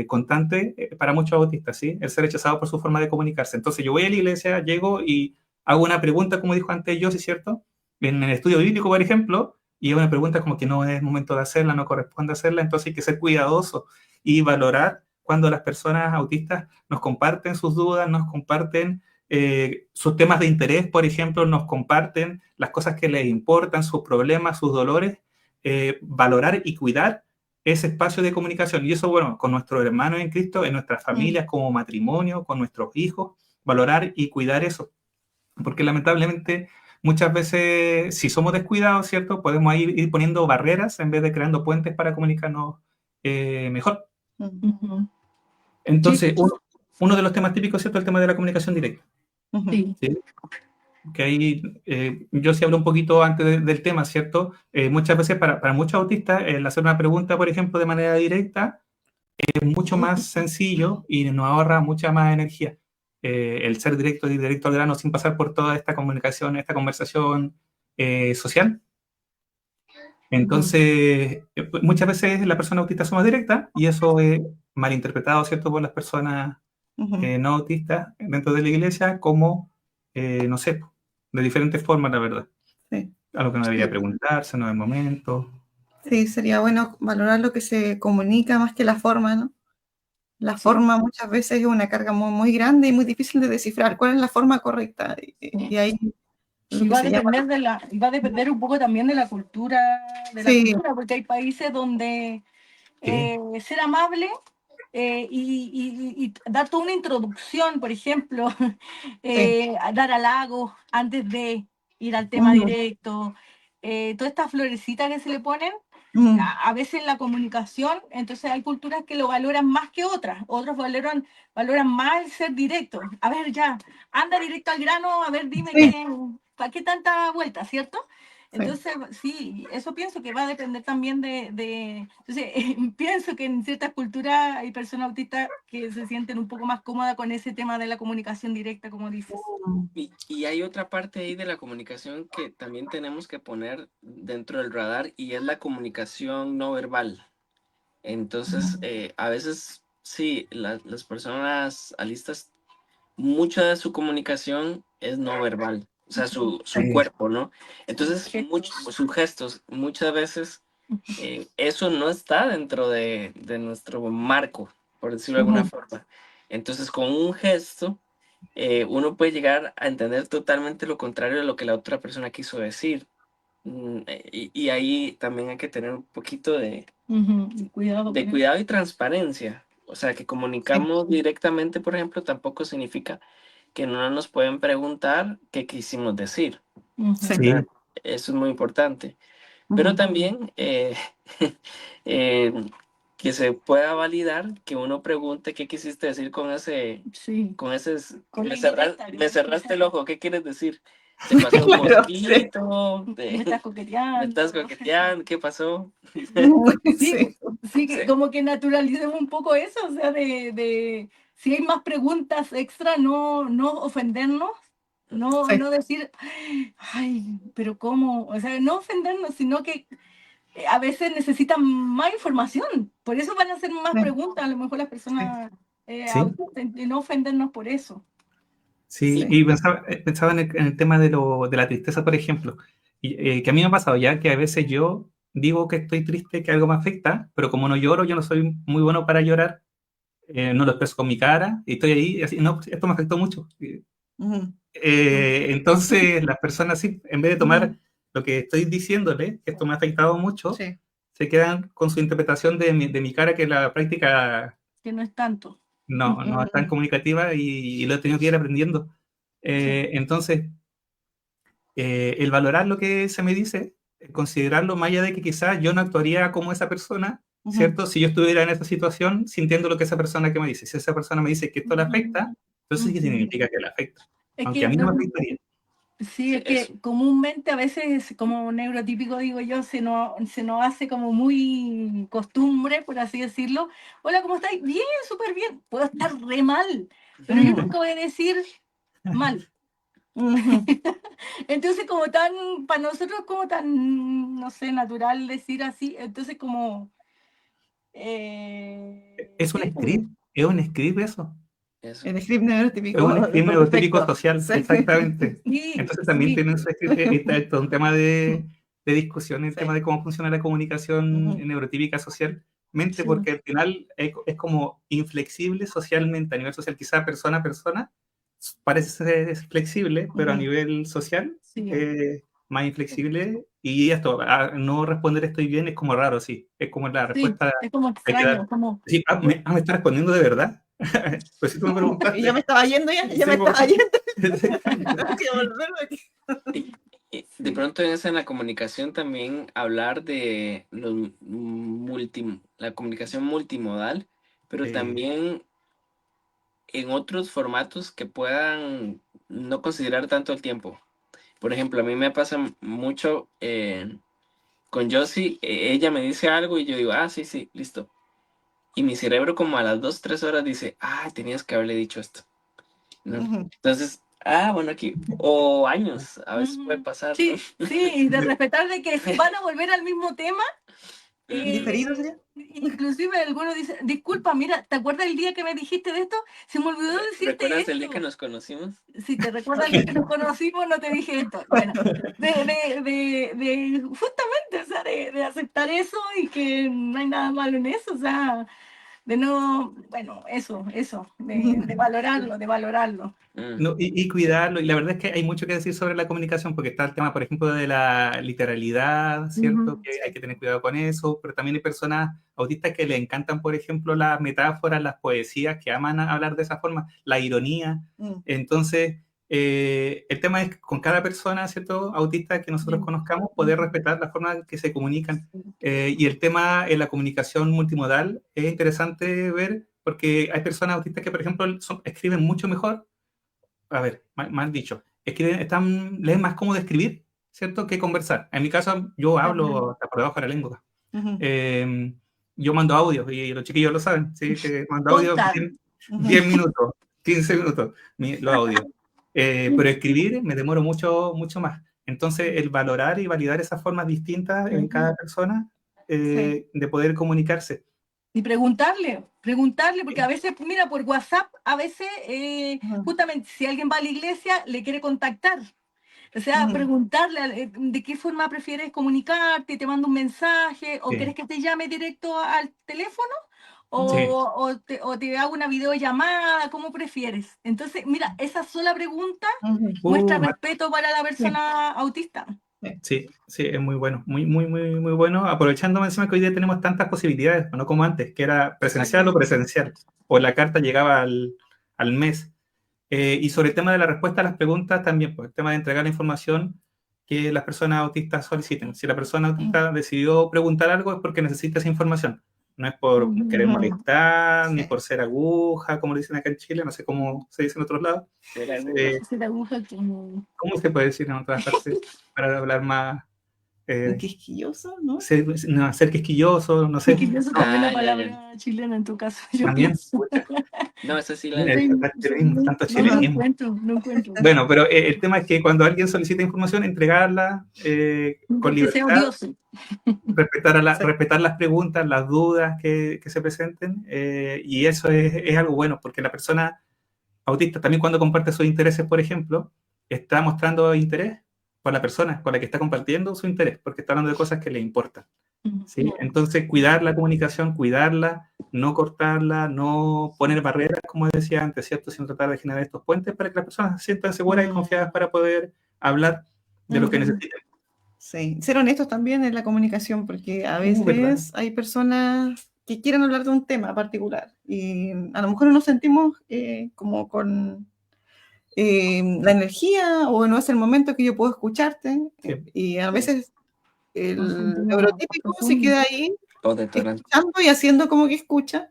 constante para muchos autistas, ¿sí? El ser rechazado por su forma de comunicarse. Entonces yo voy a la iglesia, llego y hago una pregunta, como dijo antes yo, ¿sí, cierto? En el estudio bíblico, por ejemplo, y es una pregunta como que no es momento de hacerla, no corresponde hacerla, entonces hay que ser cuidadoso y valorar cuando las personas autistas nos comparten sus dudas, nos comparten sus temas de interés, por ejemplo, nos comparten las cosas que les importan, sus problemas, sus dolores, valorar y cuidar ese espacio de comunicación. Y eso, bueno, con nuestros hermanos en Cristo, en nuestras familias, como matrimonio, con nuestros hijos, valorar y cuidar eso. Porque lamentablemente muchas veces, si somos descuidados, ¿cierto?, podemos ir poniendo barreras en vez de creando puentes para comunicarnos mejor. Entonces, uno de los temas típicos, ¿cierto? El tema de la comunicación directa. Sí. ¿Sí? Que ahí yo sí hablo un poquito antes del tema, ¿cierto? Muchas veces para muchos autistas el hacer una pregunta, por ejemplo, de manera directa es mucho más sencillo y nos ahorra mucha más energía. El ser directo y directo al grano sin pasar por toda esta comunicación, esta conversación social. Entonces, muchas veces la persona autista somos directa y eso es malinterpretado, ¿cierto?, por las personas no autistas dentro de la iglesia como, no sé, de diferentes formas, la verdad. Sí. Algo que no debería preguntarse, no es el momento. Sí, sería bueno valorar lo que se comunica más que la forma, ¿no? La forma muchas veces es una carga muy, muy grande y muy difícil de descifrar. ¿Cuál es la forma correcta? Y ahí lo Y que va a se llama... va a depender un poco también de la cultura, Sí. Porque hay países donde ser amable y dar toda una introducción, por ejemplo, dar halagos antes de ir al tema directo, todas estas florecitas que se le ponen, a veces en la comunicación, entonces hay culturas que lo valoran más que otras, otros valoran más el ser directo. A ver, ya, anda directo al grano, a ver, dime ¿para qué tanta vuelta, cierto? Entonces, sí, eso pienso que va a depender también entonces, pienso que en ciertas culturas hay personas autistas que se sienten un poco más cómodas con ese tema de la comunicación directa, como dices. Y hay otra parte ahí de la comunicación que también tenemos que poner dentro del radar y es la comunicación no verbal. Entonces, a veces, sí, las personas alistas, mucha de su comunicación es no verbal, o sea, su cuerpo, ¿no? Entonces, sus gestos, muchas veces eso no está dentro de nuestro marco, por decirlo de alguna forma. Entonces, con un gesto, uno puede llegar a entender totalmente lo contrario de lo que la otra persona quiso decir. Y ahí también hay que tener un poquito de cuidado y transparencia. O sea, que comunicamos directamente, por ejemplo, tampoco significa que no nos pueden preguntar qué quisimos decir. Sí. Eso es muy importante. Pero también que se pueda validar que uno pregunte qué quisiste decir con ese, me cerraste el ojo, ¿qué quieres decir? ¿Te pasó un mosquito? Me estás coqueteando. ¿Me estás coqueteando? ¿Qué pasó? Sí, que como que naturalicemos un poco eso, o sea, si hay más preguntas extra, no ofendernos, no decir, ay, pero ¿cómo? O sea, no ofendernos, sino que a veces necesitan más información, por eso van a hacer más preguntas, a lo mejor las personas autistas, y no ofendernos por eso. Sí, y pensaba en el tema de la tristeza, por ejemplo, y, que a mí me ha pasado ya que a veces yo digo que estoy triste, que algo me afecta, pero como no lloro, yo no soy muy bueno para llorar, no lo expreso con mi cara, y estoy ahí, así, no, esto me afectó mucho. Entonces, las personas, sí, en vez de tomar lo que estoy diciéndole, que esto me ha afectado mucho, se quedan con su interpretación de mi cara, que la práctica que no es tanto. No es tan comunicativa y lo he tenido que ir aprendiendo. Entonces, el valorar lo que se me dice, considerarlo más allá de que quizás yo no actuaría como esa persona, ¿cierto? Si yo estuviera en esa situación sintiendo lo que esa persona que me dice. Si esa persona me dice que esto le afecta, entonces ¿qué significa que le afecta? Aunque a mí no me afectaría. Sí, es que comúnmente a veces, como neurotípico digo yo, se nos hace como muy costumbre, por así decirlo. Hola, ¿cómo estáis? Bien, súper bien. Puedo estar re mal, pero yo nunca voy a decir mal. Entonces, como para nosotros como tan, no sé, natural decir así, entonces como... Es un script, es un script eso. El script neurotípico. Es un script neurotípico social, exactamente. Entonces también tiene todo un tema de discusión, el tema de cómo funciona la comunicación neurotípica socialmente, porque al final es como inflexible socialmente, a nivel social, quizá persona a persona parece ser flexible, pero a nivel social más inflexible, y esto, no responder estoy bien es como raro, sí, es como la respuesta. Es como extraño, como... Sí, me está respondiendo de verdad. Pues si tú me preguntaste. Y ya me estaba yendo ya, me estaba yendo. De pronto en la comunicación también hablar de la comunicación multimodal, pero también en otros formatos que puedan no considerar tanto el tiempo. Por ejemplo, a mí me pasa mucho con Josie, ella me dice algo y yo digo, ah, sí, sí, listo. Y mi cerebro como a las 2, 3 horas dice, ah, tenías que haberle dicho esto, ¿no? Entonces, bueno, aquí, o años, a veces puede pasar, sí, ¿no? Sí, y de respetar de que van a volver al mismo tema. ¿Diferidos ya? Inclusive algunos dicen, disculpa, mira, ¿te acuerdas el día que me dijiste de esto? Se me olvidó decirte ¿Recuerdas esto. el día que nos conocimos? Si te recuerdas el día que nos conocimos, no te dije esto. Bueno, justamente, o sea, de aceptar eso y que no hay nada malo en eso, o sea, de no, bueno, eso, de valorarlo. No, y cuidarlo, y la verdad es que hay mucho que decir sobre la comunicación, porque está el tema, por ejemplo, de la literalidad, ¿cierto? Que hay que tener cuidado con eso, pero también hay personas autistas que le encantan, por ejemplo, las metáforas, las poesías, que aman hablar de esa forma, la ironía. Entonces, el tema es con cada persona, ¿cierto? Autista que nosotros conozcamos, poder respetar la forma en que se comunican. Y el tema en la comunicación multimodal es interesante ver, porque hay personas autistas que, por ejemplo, escriben mucho mejor. A ver, mal dicho, leen más cómodo escribir, ¿cierto? Que conversar. En mi caso, yo hablo hasta por debajo de la lengua. Yo mando audio, y los chiquillos lo saben, ¿sí? Que mando audio 10 minutos, 15 minutos, los audios. Pero escribir me demoro mucho, mucho más. Entonces, el valorar y validar esas formas distintas en cada persona de poder comunicarse. Y preguntarle, porque a veces, mira, por WhatsApp, a veces, justamente, si alguien va a la iglesia, le quiere contactar. O sea, preguntarle de qué forma prefieres comunicarte, te manda un mensaje, o quieres que te llame directo al teléfono, o te haga una videollamada, ¿cómo prefieres? Entonces, mira, esa sola pregunta muestra respeto para la persona autista. Sí, es muy bueno, muy, muy, muy, muy bueno. Aprovechando encima que hoy día tenemos tantas posibilidades, no como antes, que era presencial o presencial, o la carta llegaba al mes. Y sobre el tema de la respuesta a las preguntas también, pues el tema de entregar la información que las personas autistas soliciten. Si la persona autista decidió preguntar algo es porque necesita esa información. No es por querer molestar, ni por ser aguja, como le dicen acá en Chile, no sé cómo se dice en otros lados. Ser aguja como... ¿Cómo se puede decir en otras partes para hablar más? Quisquilloso, ¿no? Ser quisquilloso, no sé. Quisquilloso también la palabra chilena en tu caso. También. No, esa sí Mira, tanto chilenismo. No encuentro. Bueno, pero el tema es que cuando alguien solicita información, entregarla con libertad, respetar las preguntas, las dudas que se presenten, y eso es algo bueno, porque la persona autista también cuando comparte sus intereses, por ejemplo, está mostrando interés por la persona con la que está compartiendo su interés, porque está hablando de cosas que le importan. ¿Sí? Entonces, cuidar la comunicación, cuidarla, no cortarla, no poner barreras, como decía antes, ¿cierto? Sino tratar de generar estos puentes para que las personas se sientan seguras y confiadas para poder hablar de lo que necesiten. Sí, ser honestos también en la comunicación, porque a veces hay personas que quieren hablar de un tema particular y a lo mejor no nos sentimos como con la energía o no es el momento que yo puedo escucharte, y a veces el neurotípico se queda ahí escuchando y haciendo como que escucha,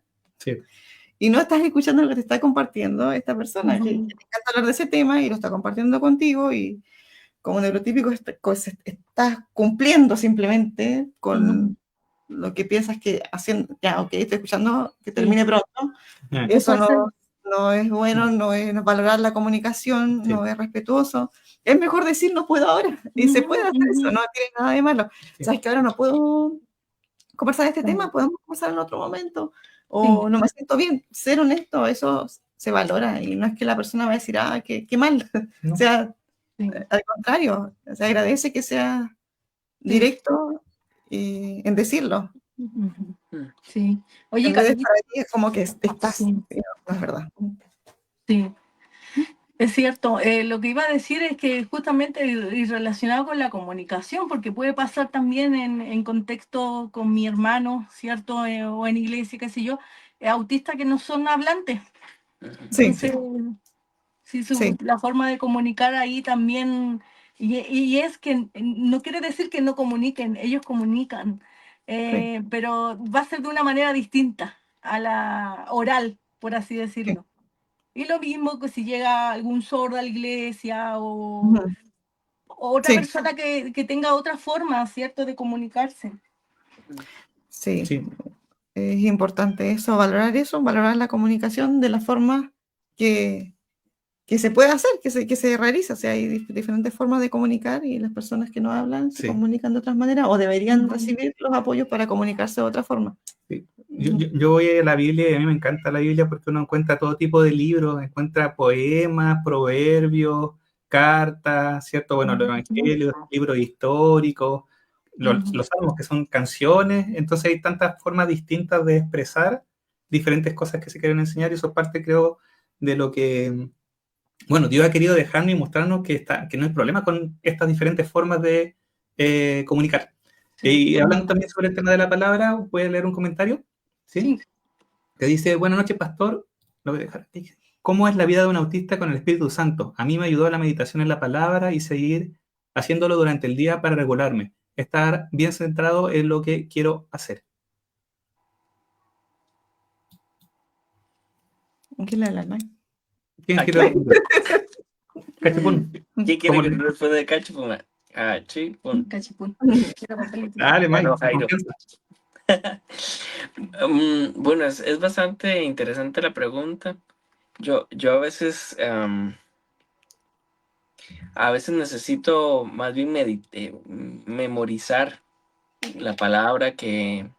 y no estás escuchando lo que te está compartiendo esta persona, que te encanta hablar de ese tema y lo está compartiendo contigo, y como neurotípico estás cumpliendo simplemente con lo que piensas que haciendo, ya, ok, estoy escuchando, que termine pronto. Eso no es bueno, no es valorar la comunicación, no es respetuoso. Es mejor decir no puedo ahora, y se puede hacer eso, no tiene nada de malo. Sabes que ahora no puedo conversar de este tema, podemos conversar en otro momento, o no me siento bien. Ser honesto, eso se valora, y no es que la persona va a decir, qué mal, o sea, al contrario, se agradece que sea directo en decirlo. Sí. Oye, en vez de para ti es como que estás, no es verdad. Sí, es cierto. Lo que iba a decir es que justamente y relacionado con la comunicación, porque puede pasar también en contexto con mi hermano, ¿cierto? O en iglesia, qué sé yo, autistas que no son hablantes. Entonces, la forma de comunicar ahí también, y es que no quiere decir que no comuniquen, ellos comunican, pero va a ser de una manera distinta a la oral, por así decirlo. Y lo mismo que si llega algún sordo a la iglesia o otra Sí, persona que tenga otra forma, ¿cierto?, de comunicarse. sí. Sí, Es importante eso, valorar la comunicación de la forma que se puede hacer, que se realiza. O sea, hay diferentes formas de comunicar y las personas que no hablan se sí. comunican de otras maneras o deberían recibir los apoyos para comunicarse de otra forma. Sí. Yo voy a la Biblia y a mí me encanta la Biblia porque uno encuentra todo tipo de libros, encuentra poemas, proverbios, cartas, ¿cierto? Bueno, los evangelios, libros históricos, los salmos que son canciones, entonces hay tantas formas distintas de expresar diferentes cosas que se quieren enseñar y eso es parte, creo, de lo que, bueno, Dios ha querido dejarnos y mostrarnos que no hay problema con estas diferentes formas de comunicar. Y hablando también sobre el tema de la palabra, voy a leer un comentario, ¿sí? Que dice, buenas noches, pastor. Lo voy a dejar aquí. ¿Cómo es la vida de un autista con el Espíritu Santo? A mí me ayudó la meditación en la palabra y seguir haciéndolo durante el día para regularme. Estar bien centrado en lo que quiero hacer. ¿Qué le hablan, no? ¿Quién Aquí. quiere responder? Cachipún. ¿Quién quiere que responda de Cachipún? Cachipún. Cachipún. Dale, Mike, Bueno, con Jairo. confianza. Bueno, es bastante interesante la pregunta. Yo a veces necesito más bien memorizar la palabra que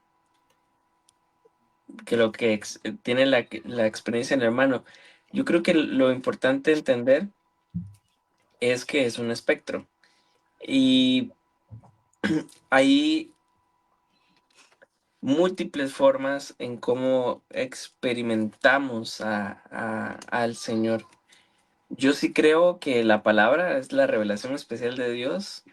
lo que tiene la experiencia en el hermano. Yo creo que lo importante entender es que es un espectro. Y hay múltiples formas en cómo experimentamos al Señor. Yo sí creo que la palabra es la revelación especial de Dios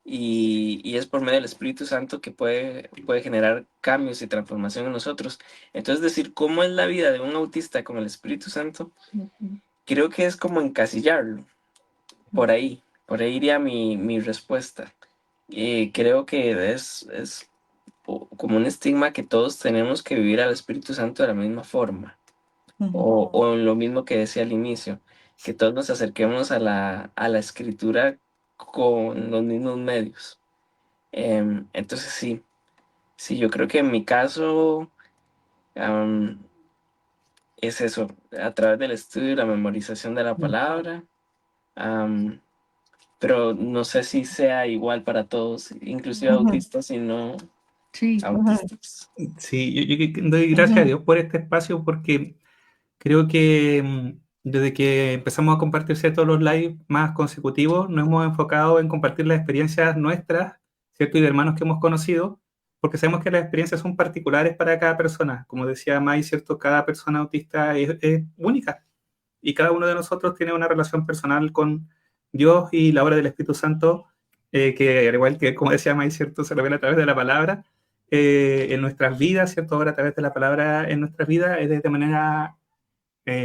y es por medio del Espíritu Santo que puede generar cambios y transformación en nosotros. Entonces, decir cómo es la vida de un autista con el Espíritu Santo, creo que es como encasillarlo. Por ahí iría mi respuesta. Creo que es como un estigma que todos tenemos que vivir al Espíritu Santo de la misma forma. O lo mismo que decía al inicio, que todos nos acerquemos a la escritura con los mismos medios. Entonces sí, yo creo que en mi caso es eso, a través del estudio y la memorización de la palabra, pero no sé si sea igual para todos, inclusive autistas y no autistas. Sí, yo doy gracias a Dios por este espacio porque creo que desde que empezamos a compartir todos los lives más consecutivos, nos hemos enfocado en compartir las experiencias nuestras, ¿cierto? Y de hermanos que hemos conocido, porque sabemos que las experiencias son particulares para cada persona. Como decía May, ¿cierto? Cada persona autista es única y cada uno de nosotros tiene una relación personal con Dios y la obra del Espíritu Santo, que al igual que, como decía May, ¿cierto? Se revela a través de la palabra en nuestras vidas, ¿cierto? Ahora a través de la palabra en nuestras vidas es de manera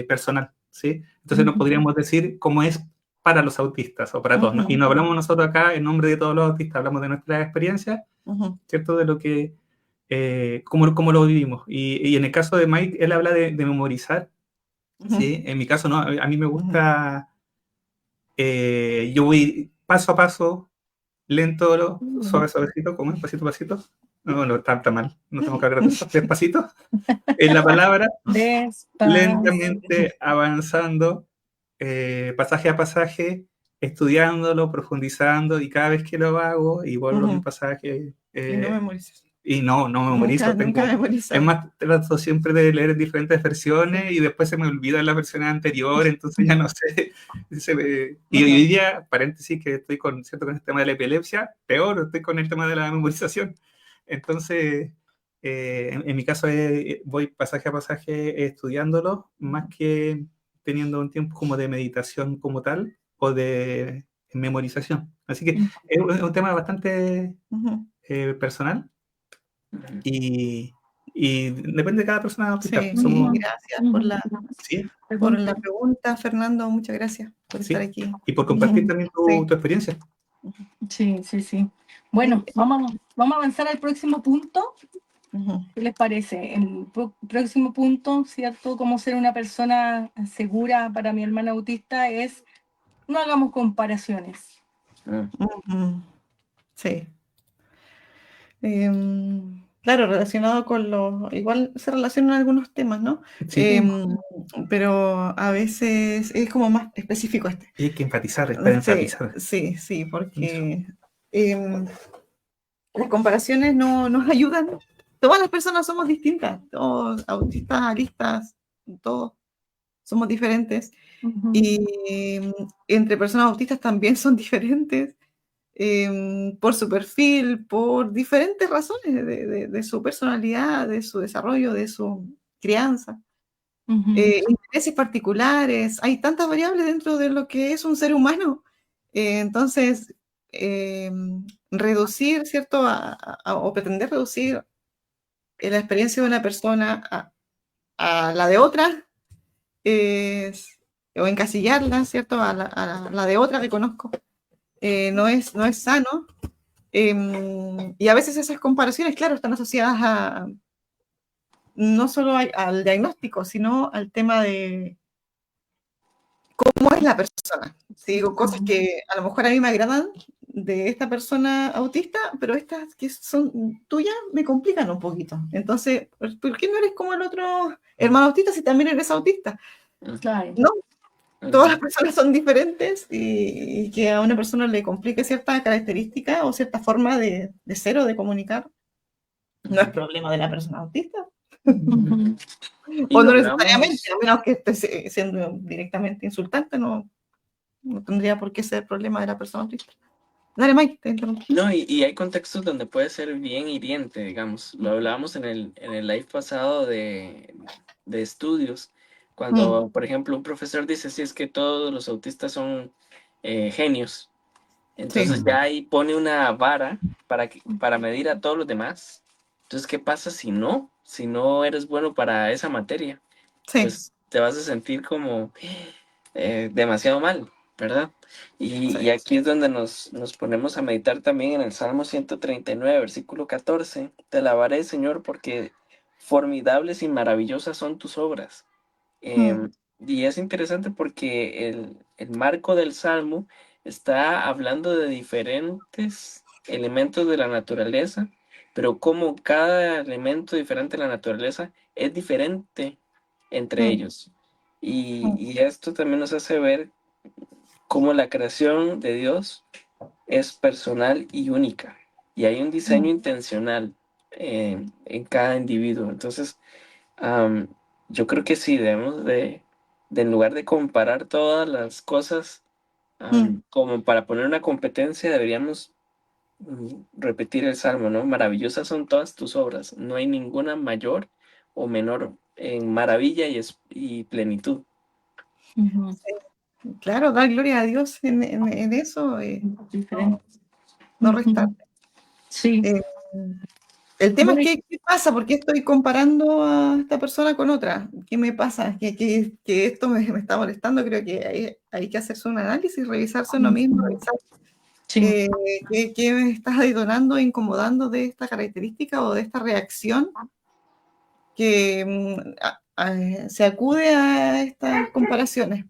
personal, ¿sí? Entonces no podríamos decir cómo es para los autistas o para todos, ¿no? Y no hablamos nosotros acá en nombre de todos los autistas, hablamos de nuestra experiencia, ¿cierto? De lo que, cómo lo vivimos. Y en el caso de Mike, él habla de memorizar, ¿sí? En mi caso, no, a mí me gusta, yo voy paso a paso, lento, suavecito, ¿cómo es? Pasito a pasito. No, está mal, no tengo que hablar de eso. Despacito, en la palabra, lentamente avanzando, pasaje a pasaje, estudiándolo, profundizando, y cada vez que lo hago y vuelvo a mi pasaje. Y no memorices. Y no memorizo. Nunca memorizo. Es más, trato siempre de leer diferentes versiones y después se me olvidan las versiones anteriores, entonces ya no sé. Y hoy día, paréntesis, que estoy con el tema de la epilepsia, peor, estoy con el tema de la memorización. Entonces, en mi caso voy pasaje a pasaje estudiándolo, más que teniendo un tiempo como de meditación como tal o de memorización. Así que es un tema bastante personal y depende de cada persona. Sí, Somos, gracias por la pregunta, Fernando. Muchas gracias por estar aquí. Y por compartir también tu experiencia. Sí. Bueno, vamos a avanzar al próximo punto. ¿Qué les parece? El próximo punto, ¿cierto? Cómo ser una persona segura para mi hermana autista es no hagamos comparaciones. Sí. Claro, relacionado con igual se relacionan algunos temas, ¿no? Sí. Pero a veces es como más específico este. Y hay que enfatizar, es para Sí, enfatizar. sí, porque las comparaciones no nos ayudan. Todas las personas somos distintas, todos autistas, aristas, todos somos diferentes. Y entre personas autistas también son diferentes. Por su perfil, por diferentes razones de su personalidad, de su desarrollo, de su crianza, intereses particulares. Hay tantas variables dentro de lo que es un ser humano. Entonces, reducir, ¿cierto? O pretender reducir la experiencia de una persona a la de otra, o encasillarla, ¿cierto? A la de otra que conozco, no es sano. Y a veces esas comparaciones, claro, están asociadas no solo al diagnóstico, sino al tema de cómo es la persona. Si digo cosas que a lo mejor a mí me agradan de esta persona autista, pero estas que son tuyas me complican un poquito. Entonces, ¿por qué no eres como el otro hermano autista si también eres autista? Claro. No, todas las personas son diferentes y que a una persona le complique cierta característica o cierta forma de ser o de comunicar, no es problema de la persona autista. Y O lo no necesariamente, hablamos. a menos que esté siendo directamente insultante, no tendría por qué ser problema de la persona autista. Dale, Mike, te interrumpí. No, y hay contextos donde puede ser bien hiriente, digamos. Lo hablábamos en el live pasado de estudios, cuando, por ejemplo, un profesor dice, sí, es que todos los autistas son genios. Sí, Entonces ya ahí pone una vara para medir a todos los demás. Entonces, ¿qué pasa si no? Si no eres bueno para esa materia, sí, pues te vas a sentir como demasiado mal, ¿verdad? Y sí. aquí es donde nos ponemos a meditar también en el Salmo 139, versículo 14. Te alabaré, Señor, porque formidables y maravillosas son tus obras. Y es interesante porque el marco del Salmo está hablando de diferentes elementos de la naturaleza, pero como cada elemento diferente de la naturaleza es diferente entre ellos. Y esto también nos hace ver cómo la creación de Dios es personal y única. Y hay un diseño intencional en cada individuo. Entonces, am, yo creo que sí, debemos de en lugar de comparar todas las cosas como para poner una competencia, deberíamos repetir el salmo, ¿no? Maravillosas son todas tus obras. No hay ninguna mayor o menor en maravilla y plenitud. Claro, dar gloria a Dios en eso, Diferente. no restar. Sí. El tema Bueno, es ¿qué pasa? ¿Por qué estoy comparando a esta persona con otra? ¿Qué me pasa? Que esto me está molestando. Creo que hay que hacerse un análisis, revisarse uno mismo, revisar sí. qué me está detonando, incomodando de esta característica o de esta reacción que se acude a estas comparaciones.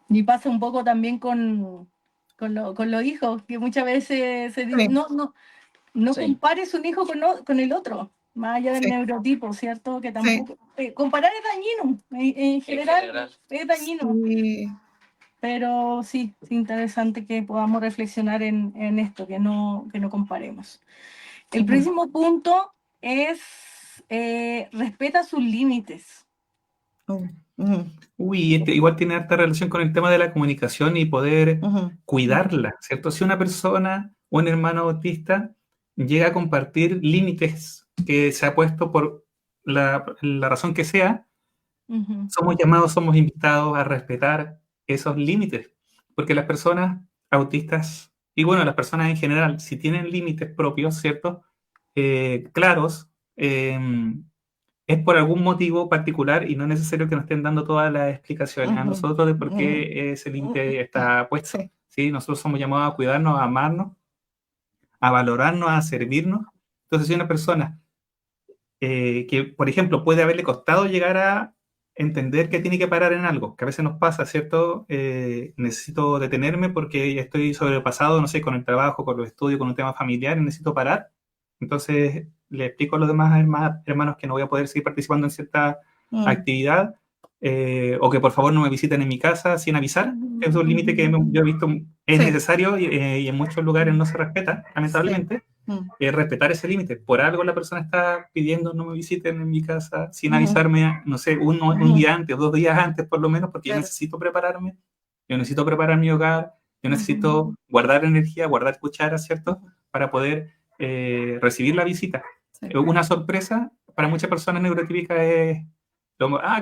Y pasa un poco también con los hijos, que muchas veces se dice, Sí, no Sí, compares un hijo con el otro, más allá del sí, neurotipo, ¿cierto? Que sí, tampoco. Comparar es dañino, en general es dañino, sí. pero sí, es interesante que podamos reflexionar en esto, que no comparemos. El próximo punto es respeta sus límites. Uy, igual tiene harta relación con el tema de la comunicación y poder cuidarla, ¿cierto? Si una persona, un hermano autista, llega a compartir límites que se ha puesto por la razón que sea, somos llamados, somos invitados a respetar esos límites, porque las personas autistas, y bueno, las personas en general, si tienen límites propios, ¿cierto? Claros, es por algún motivo particular y no es necesario que nos estén dando todas las explicaciones a nosotros de por qué ese límite está puesto. Sí. ¿Sí? Nosotros somos llamados a cuidarnos, a amarnos, a valorarnos, a servirnos Entonces, si una persona que, por ejemplo, puede haberle costado llegar a entender que tiene que parar en algo, que a veces nos pasa, ¿cierto? Necesito detenerme porque estoy sobrepasado, no sé, con el trabajo, con los estudios, con un tema familiar, y necesito parar. Entonces, le explico a los demás hermanos que no voy a poder seguir participando en cierta actividad, o que por favor no me visiten en mi casa sin avisar. Es un límite que yo he visto es necesario y en muchos lugares no se respeta, lamentablemente. Respetar ese límite. Por algo la persona está pidiendo no me visiten en mi casa sin avisarme, no sé, un día antes o 2 días antes por lo menos, porque yo necesito prepararme, yo necesito preparar mi hogar, yo necesito guardar energía, guardar cucharas, ¿cierto? Para poder recibir la visita. Una sorpresa para muchas personas neurotípicas es,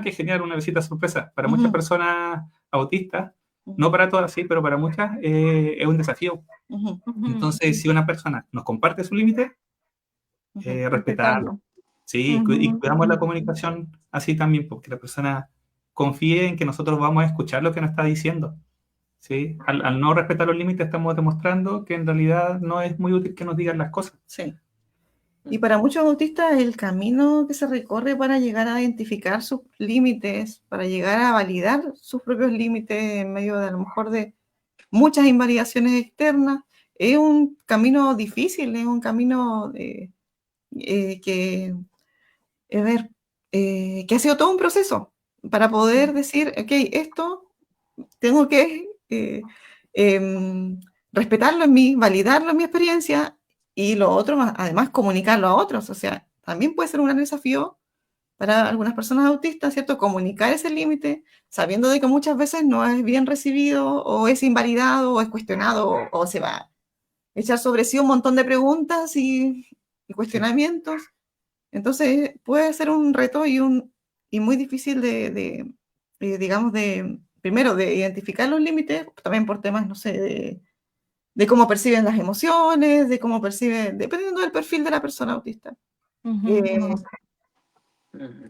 qué genial, una visita sorpresa. Para muchas personas autistas, no para todas, sí, pero para muchas es un desafío. Entonces, si una persona nos comparte su límite, respetarlo. Sí, y cuidamos la comunicación así también, porque la persona confíe en que nosotros vamos a escuchar lo que nos está diciendo. ¿Sí? Al no respetar los límites, estamos demostrando que en realidad no es muy útil que nos digan las cosas. Sí. Y para muchos autistas, el camino que se recorre para llegar a identificar sus límites, para llegar a validar sus propios límites en medio de a lo mejor de muchas invalidaciones externas, es un camino difícil, es un camino que ha sido todo un proceso para poder decir, ok, esto tengo que respetarlo en mí, validarlo en mi experiencia, y lo otro, además, comunicarlo a otros. O sea, también puede ser un gran desafío para algunas personas autistas, ¿cierto? Comunicar ese límite, sabiendo de que muchas veces no es bien recibido, o es invalidado, o es cuestionado, o se va a echar sobre sí un montón de preguntas y cuestionamientos. Entonces, puede ser un reto y muy difícil digamos, primero, de identificar los límites, también por temas, no sé, de cómo perciben las emociones, de cómo perciben, dependiendo del perfil de la persona autista.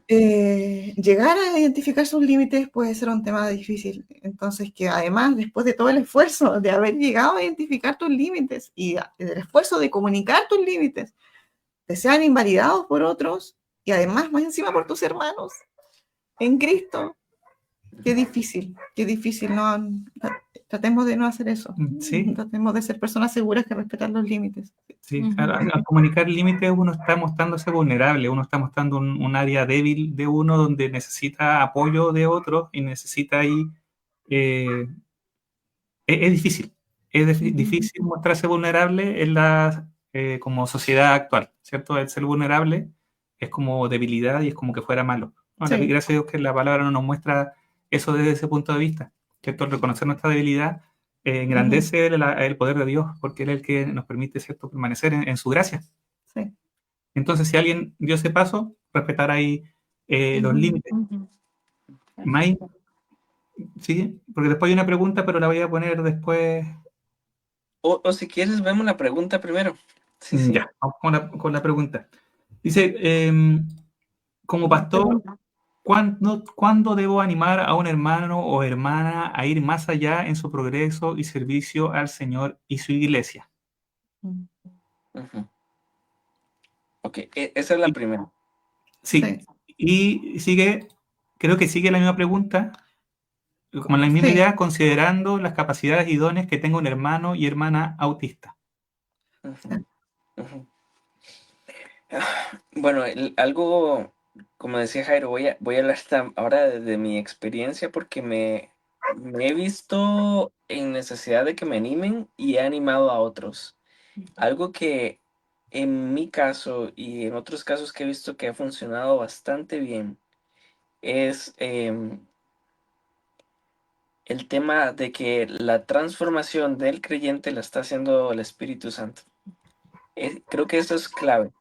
Llegar a identificar sus límites puede ser un tema difícil. Entonces, que además, después de todo el esfuerzo de haber llegado a identificar tus límites y el esfuerzo de comunicar tus límites, te sean invalidados por otros y además más encima por tus hermanos en Cristo. Qué difícil, no, tratemos de no hacer eso. Sí. Tratemos de ser personas seguras que respetan los límites. Sí, al comunicar límites uno está mostrándose vulnerable, uno está mostrando un área débil de uno donde necesita apoyo de otro y necesita ahí... es difícil, difícil mostrarse vulnerable en la como sociedad actual, ¿cierto? El ser vulnerable es como debilidad y es como que fuera malo. No, gracias a Dios que la palabra no nos muestra eso desde ese punto de vista, ¿cierto? El reconocer nuestra debilidad engrandece el poder de Dios, porque Él es el que nos permite, ¿cierto?, permanecer en su gracia. Sí. Entonces, si alguien dio ese paso, respetar ahí los límites. May, sí, porque después hay una pregunta, pero la voy a poner después. O si quieres, vemos la pregunta primero. Sí. Ya, vamos con la pregunta. Dice, como pastor, ¿cuándo debo animar a un hermano o hermana a ir más allá en su progreso y servicio al Señor y su iglesia? Ok, esa es la primera. Sí, y creo que sigue la misma pregunta, como la misma idea, considerando las capacidades y dones que tenga un hermano y hermana autista. Bueno, algo, como decía Jairo, voy a hablar ahora de mi experiencia, porque me he visto en necesidad de que me animen y he animado a otros. Algo que en mi caso y en otros casos que he visto que ha funcionado bastante bien es el tema de que la transformación del creyente la está haciendo el Espíritu Santo. Creo que eso es clave.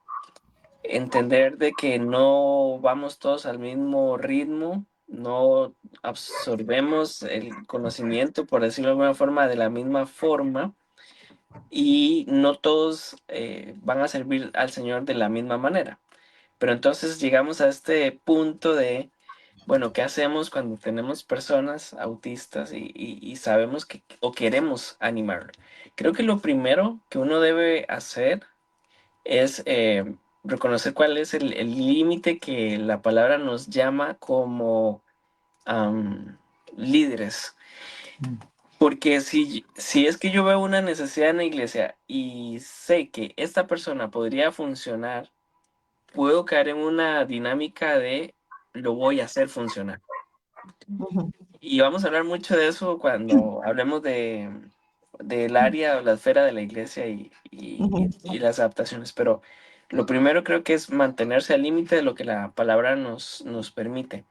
Entender de que no vamos todos al mismo ritmo, no absorbemos el conocimiento, por decirlo de alguna forma, de la misma forma, y no todos van a servir al Señor de la misma manera. Pero entonces llegamos a este punto de, bueno, ¿qué hacemos cuando tenemos personas autistas y sabemos o queremos animar? Creo que lo primero que uno debe hacer es reconocer cuál es el límite que la palabra nos llama como líderes. Porque si es que yo veo una necesidad en la iglesia y sé que esta persona podría funcionar, puedo caer en una dinámica de lo voy a hacer funcionar. Y vamos a hablar mucho de eso cuando hablemos del área o la esfera de la iglesia y las adaptaciones. Pero lo primero creo que es mantenerse al límite de lo que la palabra nos permite.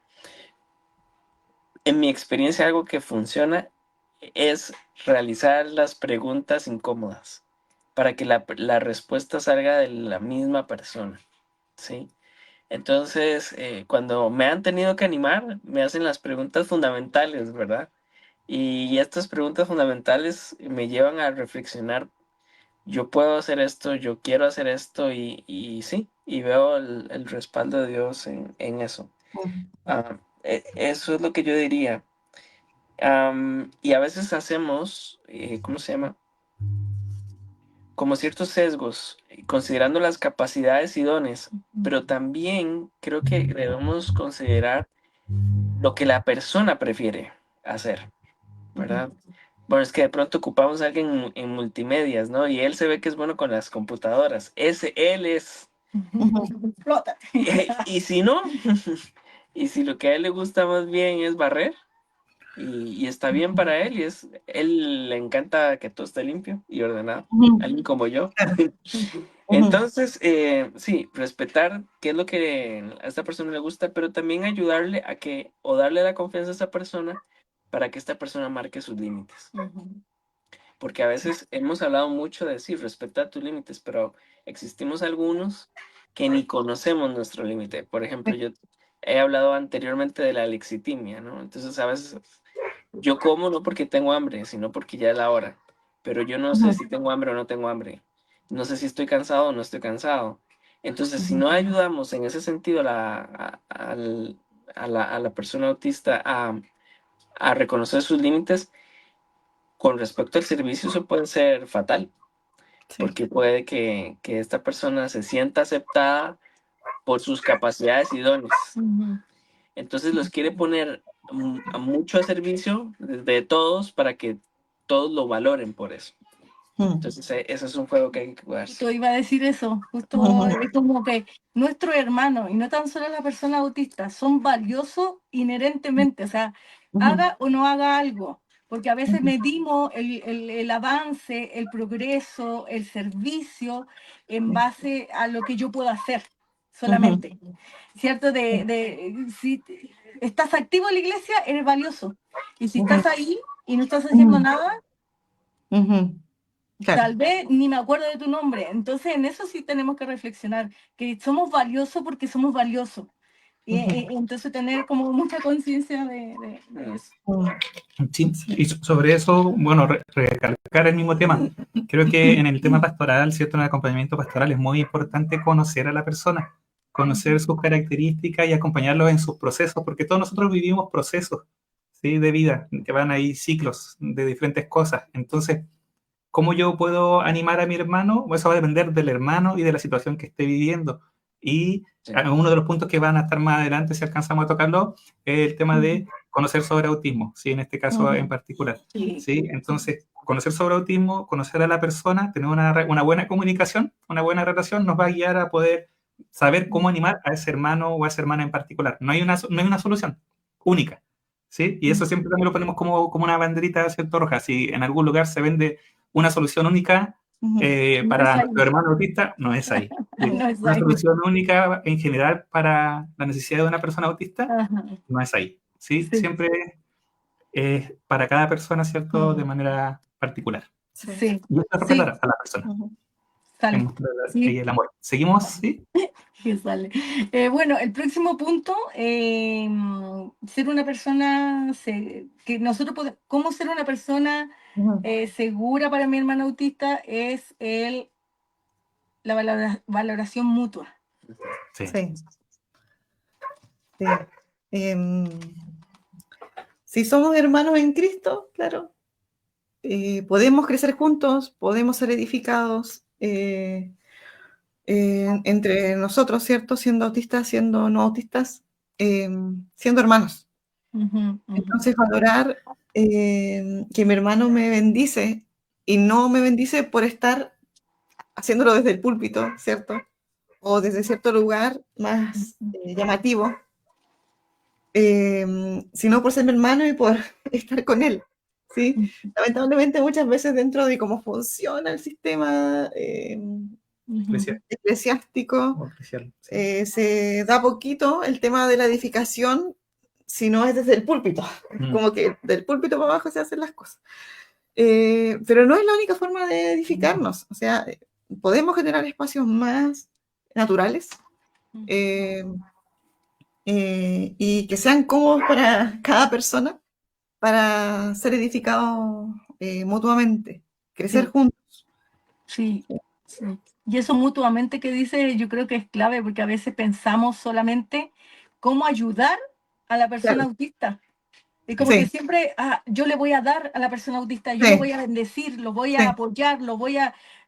En mi experiencia, algo que funciona es realizar las preguntas incómodas para que la respuesta salga de la misma persona, ¿sí? Entonces, cuando me han tenido que animar, me hacen las preguntas fundamentales, ¿verdad? Y estas preguntas fundamentales me llevan a reflexionar, yo puedo hacer esto, yo quiero hacer esto y sí, y veo el respaldo de Dios en eso. Eso es lo que yo diría. Y a veces hacemos, ¿cómo se llama? Como ciertos sesgos, considerando las capacidades y dones, pero también creo que debemos considerar lo que la persona prefiere hacer, ¿verdad? Bueno, es que de pronto ocupamos a alguien en multimedias, ¿no? Y él se ve que es bueno con las computadoras. Él es. Explota. Y si no, y si lo que a él le gusta más bien es barrer, y está bien para él, él le encanta que todo esté limpio y ordenado, alguien como yo. Entonces, sí, respetar qué es lo que a esta persona le gusta, pero también ayudarle o darle la confianza a esa persona para que esta persona marque sus límites. Porque a veces hemos hablado mucho de sí, respetar tus límites, pero existimos algunos que ni conocemos nuestro límite. Por ejemplo, yo he hablado anteriormente de la lexitimia, ¿no? Entonces, a veces yo como no porque tengo hambre, sino porque ya es la hora. Pero yo no sé si tengo hambre o no tengo hambre. No sé si estoy cansado o no estoy cansado. Entonces, si no ayudamos en ese sentido a la persona autista a reconocer sus límites, con respecto al servicio, eso puede ser fatal. Sí. Porque puede que esta persona se sienta aceptada por sus capacidades y dones. Entonces los quiere poner mucho a servicio de todos para que todos lo valoren por eso. Entonces ese es un juego que hay que jugar. Justo iba a decir eso, justo es como que nuestros hermanos, y no tan solo las personas autistas, son valiosos inherentemente, o sea, haga o no haga algo, porque a veces medimos el avance, el progreso, el servicio en base a lo que yo puedo hacer solamente, ¿cierto? Si estás activo en la iglesia, eres valioso, y si estás ahí y no estás haciendo nada, Claro. tal vez ni me acuerdo de tu nombre. Entonces, en eso sí tenemos que reflexionar, que somos valiosos porque somos valiosos. Y entonces tener como mucha conciencia de eso. Sí, y sobre eso, bueno, recalcar el mismo tema. Creo que en el tema pastoral, ¿cierto? En el acompañamiento pastoral es muy importante conocer a la persona, conocer sus características y acompañarlos en sus procesos, porque todos nosotros vivimos procesos, ¿sí? De vida, que van ahí ciclos de diferentes cosas. Entonces, ¿cómo yo puedo animar a mi hermano? Eso va a depender del hermano y de la situación que esté viviendo. Y Sí. uno de los puntos que van a estar más adelante, si alcanzamos a tocarlo, es el tema de conocer sobre autismo, ¿sí? En este caso en particular. ¿Sí? Entonces, conocer sobre autismo, conocer a la persona, tener una buena comunicación, una buena relación, nos va a guiar a poder saber cómo animar a ese hermano o a esa hermana en particular. No hay una solución única. ¿Sí? Y eso siempre también lo ponemos como una banderita, ¿cierto? Roja. Si en algún lugar se vende una solución única para nuestro hermano autista, no es ahí. ¿Sí? No es Una ahí. solución única en general para la necesidad de una persona autista, no es ahí. ¿Sí? Sí. Siempre es para cada persona, ¿cierto? De manera particular. Sí. Y esto es respetar a la persona. Sale. Y el amor. ¿Seguimos? ¿Sí? Que sale. Bueno, el próximo punto, ser una persona, que nosotros podemos, cómo ser una persona segura para mi hermano autista es la valoración mutua. Sí. Sí. Sí. Si somos hermanos en Cristo, claro, podemos crecer juntos, podemos ser edificados, entre nosotros, ¿cierto? Siendo autistas, siendo no autistas, siendo hermanos. Entonces, valorar que mi hermano me bendice y no me bendice por estar haciéndolo desde el púlpito, ¿cierto? O desde cierto lugar más llamativo, sino por ser mi hermano y por estar con él, ¿sí? Lamentablemente muchas veces dentro de cómo funciona el sistema eclesiástico, se da poquito el tema de la edificación si no es desde el púlpito, como que del púlpito para abajo se hacen las cosas. Pero no es la única forma de edificarnos, o sea, podemos generar espacios más naturales y que sean cómodos para cada persona para ser edificados mutuamente, crecer juntos. Sí, sí. Y eso mutuamente que dice, yo creo que es clave, porque a veces pensamos solamente cómo ayudar a la persona autista. Y como que siempre, yo le voy a dar a la persona autista, yo lo voy a bendecir, lo voy a apoyar,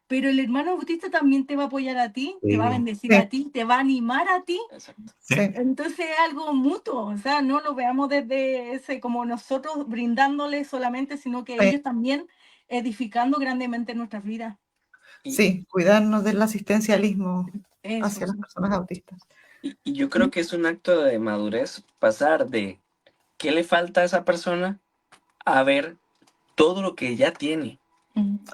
Pero el hermano autista también te va a apoyar a ti, te va a bendecir a ti, te va a animar a ti. Entonces es algo mutuo, o sea, no lo veamos desde ese, como nosotros brindándoles solamente, sino que ellos también edificando grandemente nuestras vidas. Sí, cuidarnos del asistencialismo hacia las personas autistas. Y yo creo que es un acto de madurez pasar de qué le falta a esa persona a ver todo lo que ya tiene.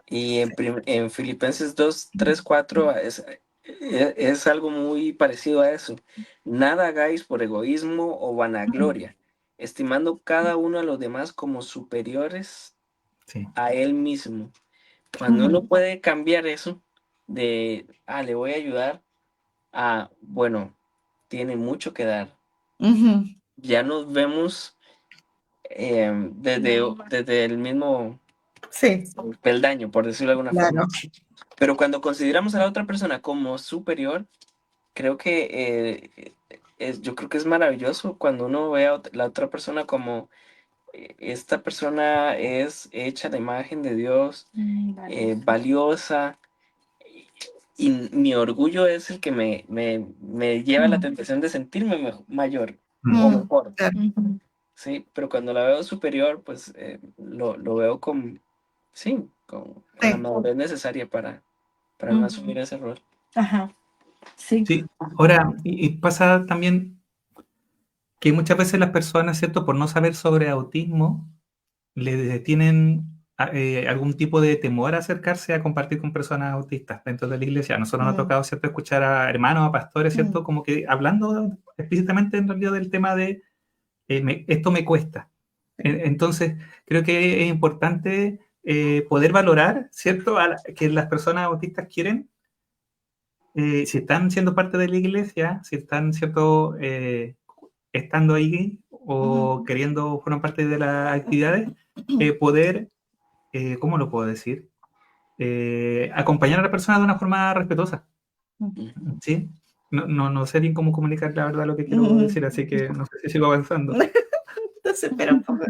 Y en Filipenses 2, 3, 4 es algo muy parecido a eso. Nada hagáis por egoísmo o vanagloria, estimando cada uno a los demás como superiores a él mismo. Cuando uno puede cambiar eso de, le voy a ayudar, a, bueno, tiene mucho que dar. Ya nos vemos desde el mismo peldaño, por decirlo de alguna forma. Pero cuando consideramos a la otra persona como superior, creo que yo creo que es maravilloso cuando uno ve a la otra persona como esta persona es hecha de imagen de Dios, valiosa, y mi orgullo es el que me lleva a la tentación de sentirme mayor o mejor. Sí, pero cuando la veo superior, pues lo veo con la madurez necesaria para no asumir ese rol. Ajá. Sí. Sí, ahora, y pasa también que muchas veces las personas, ¿cierto? Por no saber sobre autismo, le tienen algún tipo de temor a acercarse a compartir con personas autistas dentro de la iglesia. A nosotros nos ha tocado, ¿cierto?, escuchar a hermanos, a pastores, ¿cierto?, como que hablando explícitamente en realidad del tema de esto me cuesta. Entonces, creo que es importante poder valorar, ¿cierto?, que las personas autistas quieren, si están siendo parte de la iglesia, si están, ¿cierto?, estando ahí o queriendo formar parte de las actividades, poder, ¿cómo lo puedo decir? Acompañar a la persona de una forma respetuosa. ¿Sí? No sé bien cómo comunicar la verdad lo que quiero decir, así que no sé si sigo avanzando. Entonces, espera un poco.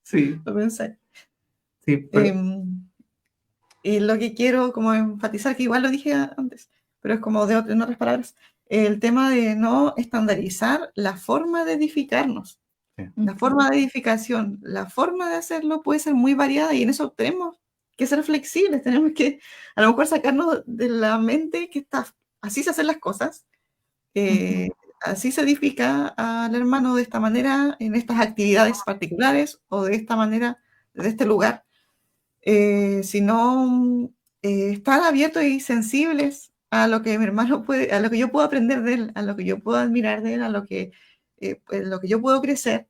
Sí. Lo pensé. Sí, pero... y lo que quiero como enfatizar, que igual lo dije antes, pero es como en otras palabras, el tema de no estandarizar la forma de edificarnos. La forma de edificación, la forma de hacerlo puede ser muy variada y en eso tenemos que ser flexibles, tenemos que a lo mejor sacarnos de la mente que así se hacen las cosas, así se edifica al hermano de esta manera, en estas actividades particulares o de esta manera, de este lugar, sino estar abiertos y sensibles a lo que mi hermano puede, a lo que yo puedo aprender de él, a lo que yo puedo admirar de él, a lo que yo puedo crecer.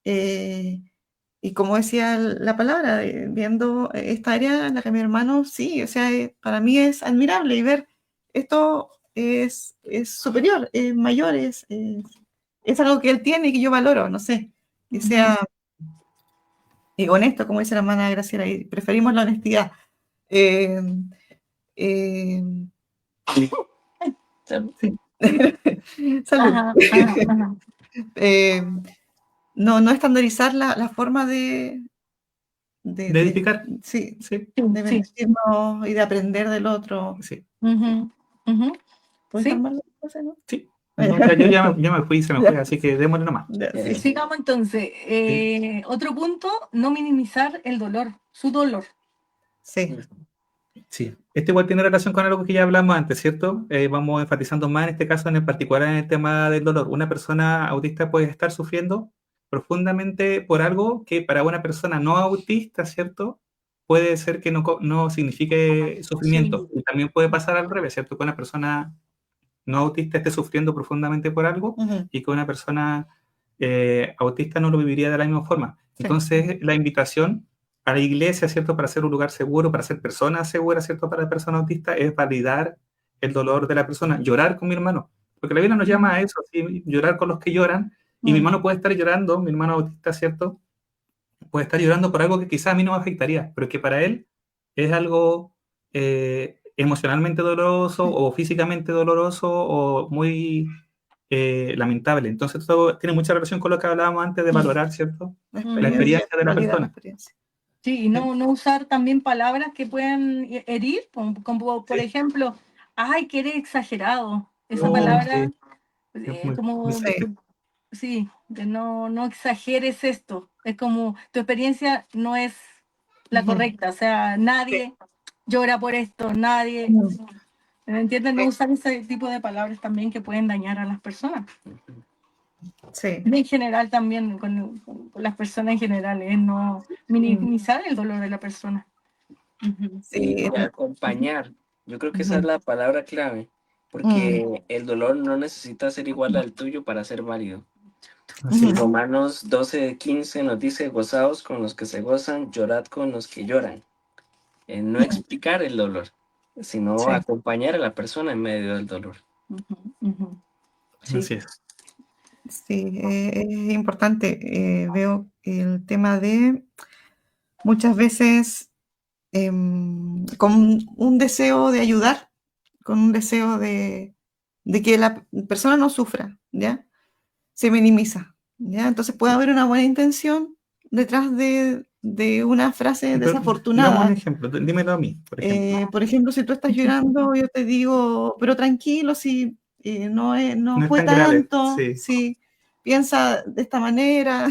Y como decía la palabra, viendo esta área en la que mi hermano, sí, o sea, para mí es admirable y ver esto es superior, es mayor, es algo que él tiene y que yo valoro, no sé, que sea honesto, como dice la hermana Graciela, y preferimos la honestidad. Salud. No estandarizar la forma de edificar. Sí, de bendecirnos y de aprender del otro. Sí. ¿Puedes ¿Sí? armarlo? ¿No? Sí. No, yo ya me fui y se me fue, así que démosle nomás. Sí. Sigamos entonces. Otro punto, no minimizar el dolor, su dolor. Sí. Sí, este igual tiene relación con algo que ya hablamos antes, ¿cierto? Vamos enfatizando más en este caso, en particular en el tema del dolor. Una persona autista puede estar sufriendo profundamente por algo que para una persona no autista, ¿cierto? Puede ser que no signifique sufrimiento. Y también puede pasar al revés, ¿cierto? Que una persona no autista esté sufriendo profundamente por algo y que una persona autista no lo viviría de la misma forma. Sí. Entonces, la invitación a la iglesia, ¿cierto? Para ser un lugar seguro, para ser personas seguras, ¿cierto? Para la persona autista, es validar el dolor de la persona, llorar con mi hermano. Porque la Biblia nos llama a eso, ¿sí? Llorar con los que lloran. Y mi hermano puede estar llorando, mi hermano autista, ¿cierto? Puede estar llorando por algo que quizás a mí no me afectaría, pero que para él es algo emocionalmente doloroso o físicamente doloroso o muy lamentable. Entonces, todo tiene mucha relación con lo que hablábamos antes de valorar, ¿cierto? La experiencia de la persona. Sí, y no usar también palabras que puedan herir, como por ejemplo, ay, que eres exagerado. Esa palabra, como, sí, de no exageres esto. Es como, tu experiencia no es la correcta, o sea, nadie llora por esto, nadie... ¿Me entiendes? No usar ese tipo de palabras también que pueden dañar a las personas. Sí. En general también, con las personas en general, es no minimizar el dolor de la persona. Sí. Y acompañar. Yo creo que esa es la palabra clave, porque el dolor no necesita ser igual al tuyo para ser válido. Romanos 12:15 nos dice, gozaos con los que se gozan, llorad con los que lloran. No explicar el dolor, sino acompañar a la persona en medio del dolor. Así es. Sí, es importante. Veo el tema de muchas veces con un deseo de ayudar, con un deseo de que la persona no sufra, ¿ya? Se minimiza, ¿ya? Entonces puede haber una buena intención detrás de una frase desafortunada. Dame un ejemplo, dímelo a mí, por ejemplo. Por ejemplo, si tú estás llorando, yo te digo, pero tranquilo, si no No fue es tan grave, tanto, sí. si piensa de esta manera,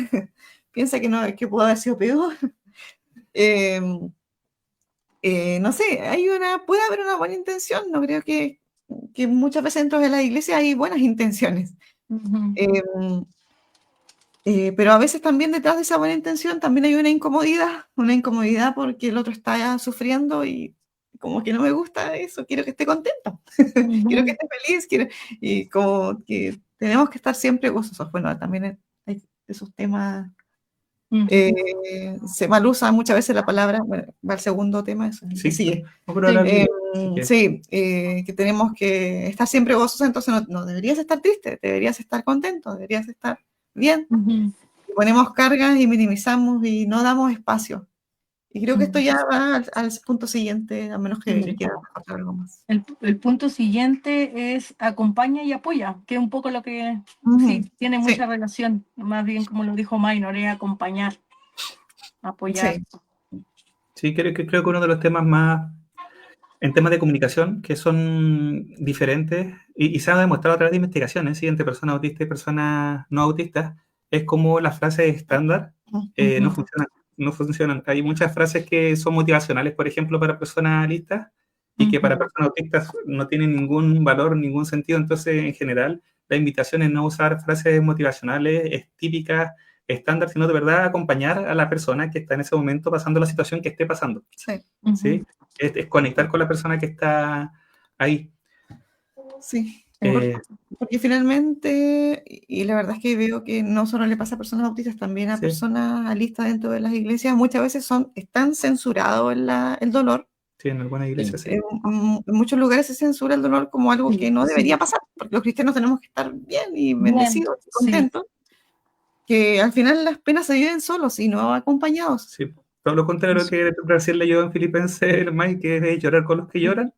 piensa que pudo haber sido peor. No sé, puede haber una buena intención, no creo que muchas veces dentro de la iglesia hay buenas intenciones. Pero a veces también detrás de esa buena intención también hay una incomodidad porque el otro está sufriendo y como que no me gusta eso, quiero que esté contento, quiero que esté feliz, y como que tenemos que estar siempre gozosos. Bueno, también hay esos temas, se mal usa muchas veces la palabra, bueno, va al segundo tema, eso que sigue. Que tenemos que estar siempre gozosos, entonces no deberías estar triste, deberías estar contento, deberías estar bien. Ponemos cargas y minimizamos y no damos espacio. Y creo que esto ya va al punto siguiente, a menos que quieras aportar algo más. El punto siguiente es acompaña y apoya, que es un poco lo que tiene mucha relación, más bien como lo dijo Maynor, es acompañar, apoyar. Sí, creo que uno de los temas más, en temas de comunicación, que son diferentes, y se ha demostrado a través de investigaciones, ¿sí? Entre personas autistas y personas no autistas, es como las frases estándar no funcionan. Hay muchas frases que son motivacionales, por ejemplo, para personas listas, y que para personas autistas no tienen ningún valor, ningún sentido. Entonces, en general, la invitación es no usar frases motivacionales típicas, estándar, sino de verdad acompañar a la persona que está en ese momento pasando la situación que esté pasando. ¿Sí? Es conectar con la persona que está ahí. Sí, porque finalmente, y la verdad es que veo que no solo le pasa a personas autistas, también a personas alistas dentro de las iglesias, muchas veces están censurados el dolor. Sí, en algunas iglesias sí. En muchos lugares se censura el dolor como algo que no debería pasar, porque los cristianos tenemos que estar bien y bendecidos, y contentos, que al final las penas se viven solos y no acompañados. Sí, todo lo contrario a lo que recién leyó en Filipenses, Mike, que es llorar con los que lloran,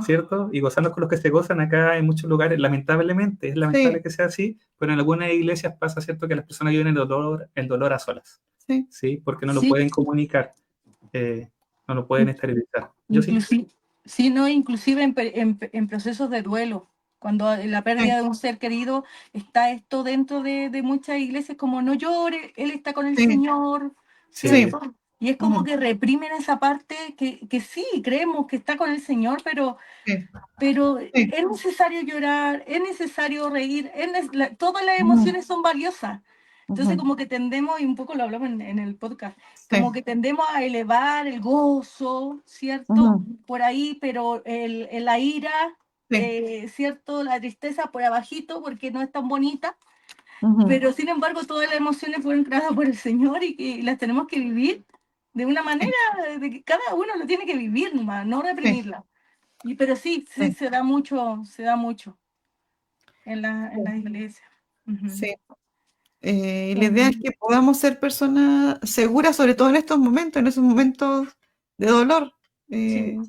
¿cierto? Y gozarnos con los que se gozan. Acá en muchos lugares, lamentablemente, es lamentable que sea así, pero en algunas iglesias pasa, ¿cierto?, que las personas viven el dolor a solas, ¿sí? Porque no lo pueden comunicar, no lo pueden esterilizar. Inclusive en procesos de duelo. Cuando la pérdida de un ser querido, está esto dentro de muchas iglesias, como no llore, él está con el Señor, ¿cierto? Sí. Y es como que reprimen esa parte que sí, creemos que está con el Señor, pero es necesario llorar, es necesario reír, todas las emociones son valiosas. Entonces como que tendemos, y un poco lo hablamos en el podcast, como que tendemos a elevar el gozo, ¿cierto? Por ahí, pero la ira, ¿cierto? La tristeza por abajito, porque no es tan bonita. Pero sin embargo, todas las emociones fueron creadas por el Señor y las tenemos que vivir de una manera de que cada uno lo tiene que vivir nomás, no reprimirla. Pero sí, se da mucho en las iglesias. Sí. Y la idea es que podamos ser personas seguras, sobre todo en esos momentos de dolor. Que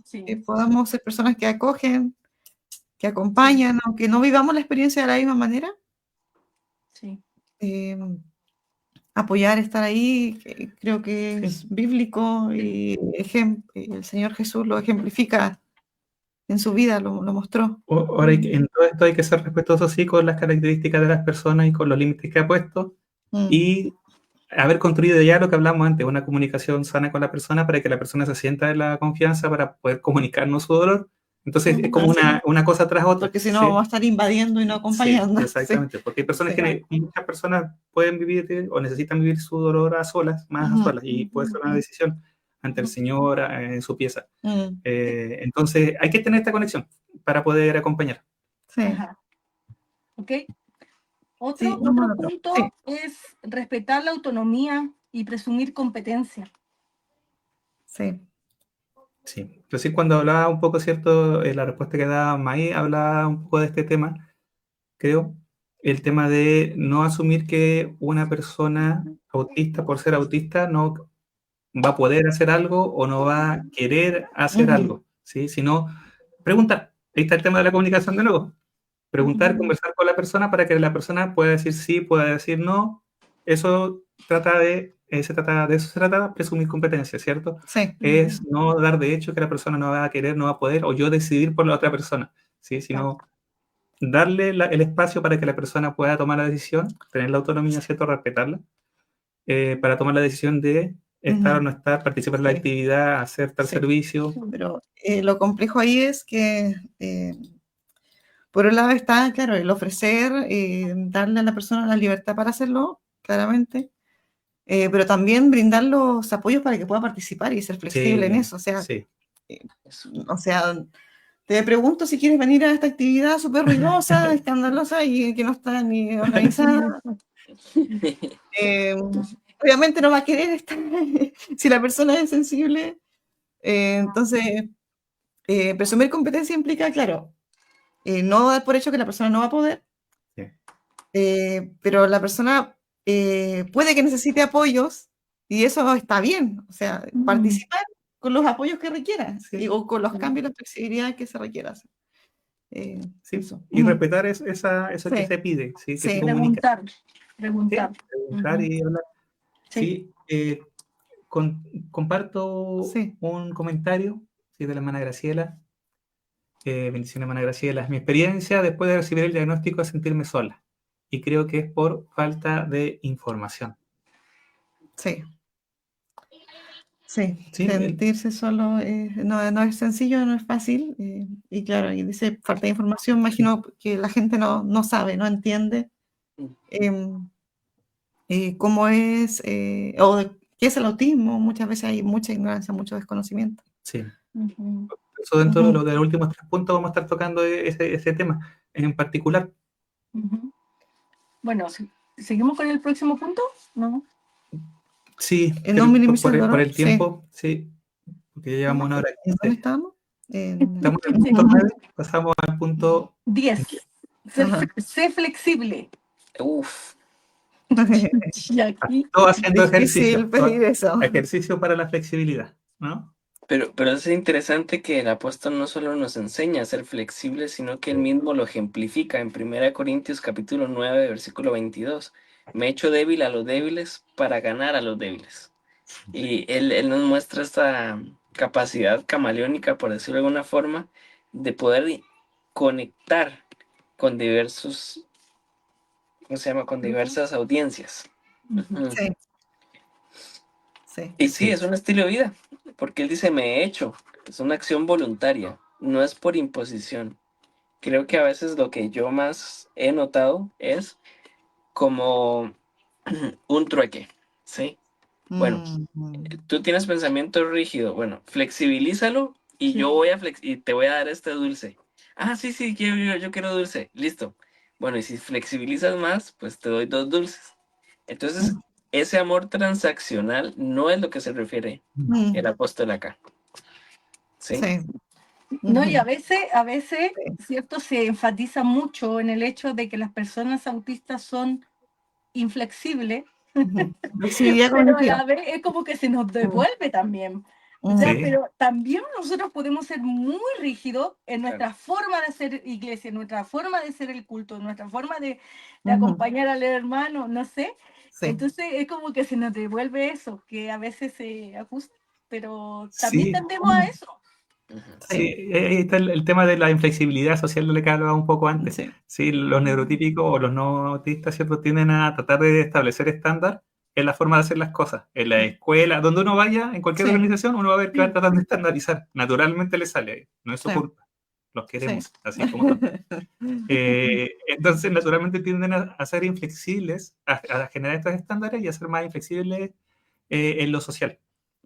podamos ser personas que acogen, que acompañan, aunque no vivamos la experiencia de la misma manera. Sí. Apoyar, estar ahí, creo que es bíblico y el Señor Jesús lo ejemplifica en su vida, lo mostró. Ahora, en todo esto hay que ser respetuoso, sí, con las características de las personas y con los límites que ha puesto, y haber construido ya lo que hablamos antes, una comunicación sana con la persona para que la persona se sienta en la confianza para poder comunicarnos su dolor. Entonces es como una cosa tras otra. Porque si no, vamos a estar invadiendo y no acompañando. Sí, exactamente, porque muchas personas pueden vivir o necesitan vivir su dolor a solas, más a solas, y puede ser una decisión ante el Señor en su pieza. Entonces hay que tener esta conexión para poder acompañar. Sí. Ajá. ¿Ok? Otro punto es respetar la autonomía y presumir competencia. Sí. Sí, entonces cuando hablaba un poco, ¿cierto? La respuesta que daba May hablaba un poco de este tema, creo, el tema de no asumir que una persona autista, por ser autista, no va a poder hacer algo o no va a querer hacer algo, ¿sí? Sino preguntar. Ahí está el tema de la comunicación de nuevo. Preguntar, conversar con la persona para que la persona pueda decir sí, pueda decir no. Eso se trata de presumir competencia, ¿cierto? Sí. Es no dar de hecho que la persona no va a querer, no va a poder, o yo decidir por la otra persona, ¿sí? Sino darle el espacio para que la persona pueda tomar la decisión, tener la autonomía, ¿cierto? Respetarla, para tomar la decisión de estar o no estar, participar en la actividad, hacer tal servicio. Pero lo complejo ahí es que, por un lado está, claro, el ofrecer, darle a la persona la libertad para hacerlo, claramente, pero también brindar los apoyos para que pueda participar y ser flexible en eso. O sea, te pregunto si quieres venir a esta actividad súper ruidosa, escandalosa y que no está ni organizada. Obviamente no va a querer estar si la persona es sensible. Entonces, presumir competencia implica, claro, no dar por hecho que la persona no va a poder, pero la persona puede que necesite apoyos y eso está bien. O sea, participar con los apoyos que requiera o con los cambios y la flexibilidad que se requiera hacer. Y respetar eso que se pide, ¿sí? Que se comunica. Preguntar. Preguntar y hablar. Sí, comparto un comentario de la hermana Graciela. Bendiciones, hermana Graciela. Mi experiencia después de recibir el diagnóstico es sentirme sola. Y creo que es por falta de información. Sí, sentirse solo no es sencillo, no es fácil. Y claro, y dice falta de información, imagino que la gente no sabe, no entiende cómo es, o qué es el autismo. Muchas veces hay mucha ignorancia, mucho desconocimiento. Sí. Eso dentro de los últimos 3 puntos vamos a estar tocando ese tema en particular. Bueno, ¿seguimos con el próximo punto? ¿No? Sí, por el tiempo, sí, porque ya llevamos 1 hora 15. ¿Dónde estamos? Estamos en el punto 9, pasamos al punto 10. Sé flexible. Uf. Y aquí, todo haciendo ejercicio. Pedir eso. Ejercicio para la flexibilidad, ¿no? Pero es interesante que el apóstol no solo nos enseña a ser flexibles, sino que él mismo lo ejemplifica en 1 Corintios capítulo 9, versículo 22. Me he hecho débil a los débiles para ganar a los débiles. Y él nos muestra esta capacidad camaleónica, por decirlo de alguna forma, de poder conectar con diversos, ¿cómo se llama? Con diversas audiencias. Sí. Sí. Y sí, es un estilo de vida, porque él dice, me he hecho, es una acción voluntaria, no es por imposición. Creo que a veces lo que yo más he notado es como un trueque, ¿sí? Bueno, tú tienes pensamiento rígido, bueno, flexibilízalo y Sí. yo voy a y te voy a dar este dulce. Ah, sí, sí, yo quiero dulce, listo. Bueno, y si flexibilizas más, pues te doy 2 dulces. Entonces, ese amor transaccional no es lo que se refiere el apóstol acá, ¿sí? Sí. No, y Ujú. a veces, Sí. ¿cierto? Se enfatiza mucho en el hecho de que las personas autistas son inflexibles, Flexibilidad pero a cognitiva. la vez es como que se nos devuelve también. O sea, Sí, pero también nosotros podemos ser muy rígidos en Claro. nuestra forma de hacer iglesia, en nuestra forma de hacer el culto, en nuestra forma de Ujú. acompañar al hermano, no sé. Sí. Entonces es como que se nos devuelve eso, que a veces se ajusta, pero también sí, tendemos a eso. Ujú. sí. Ahí está el tema de la inflexibilidad social, lo que hablaba un poco antes. Sí. Sí, los neurotípicos o los no autistas, ¿cierto? Tienden a tratar de establecer estándar en la forma de hacer las cosas. En la escuela, donde uno vaya, en cualquier Sí. organización, uno va a ver que va a tratar de estandarizar. Naturalmente le sale ahí, no es su Sí. culpa. Los Sí. queremos, así como son. Entonces, naturalmente tienden a ser inflexibles, a generar estos estándares y a ser más inflexibles en lo social.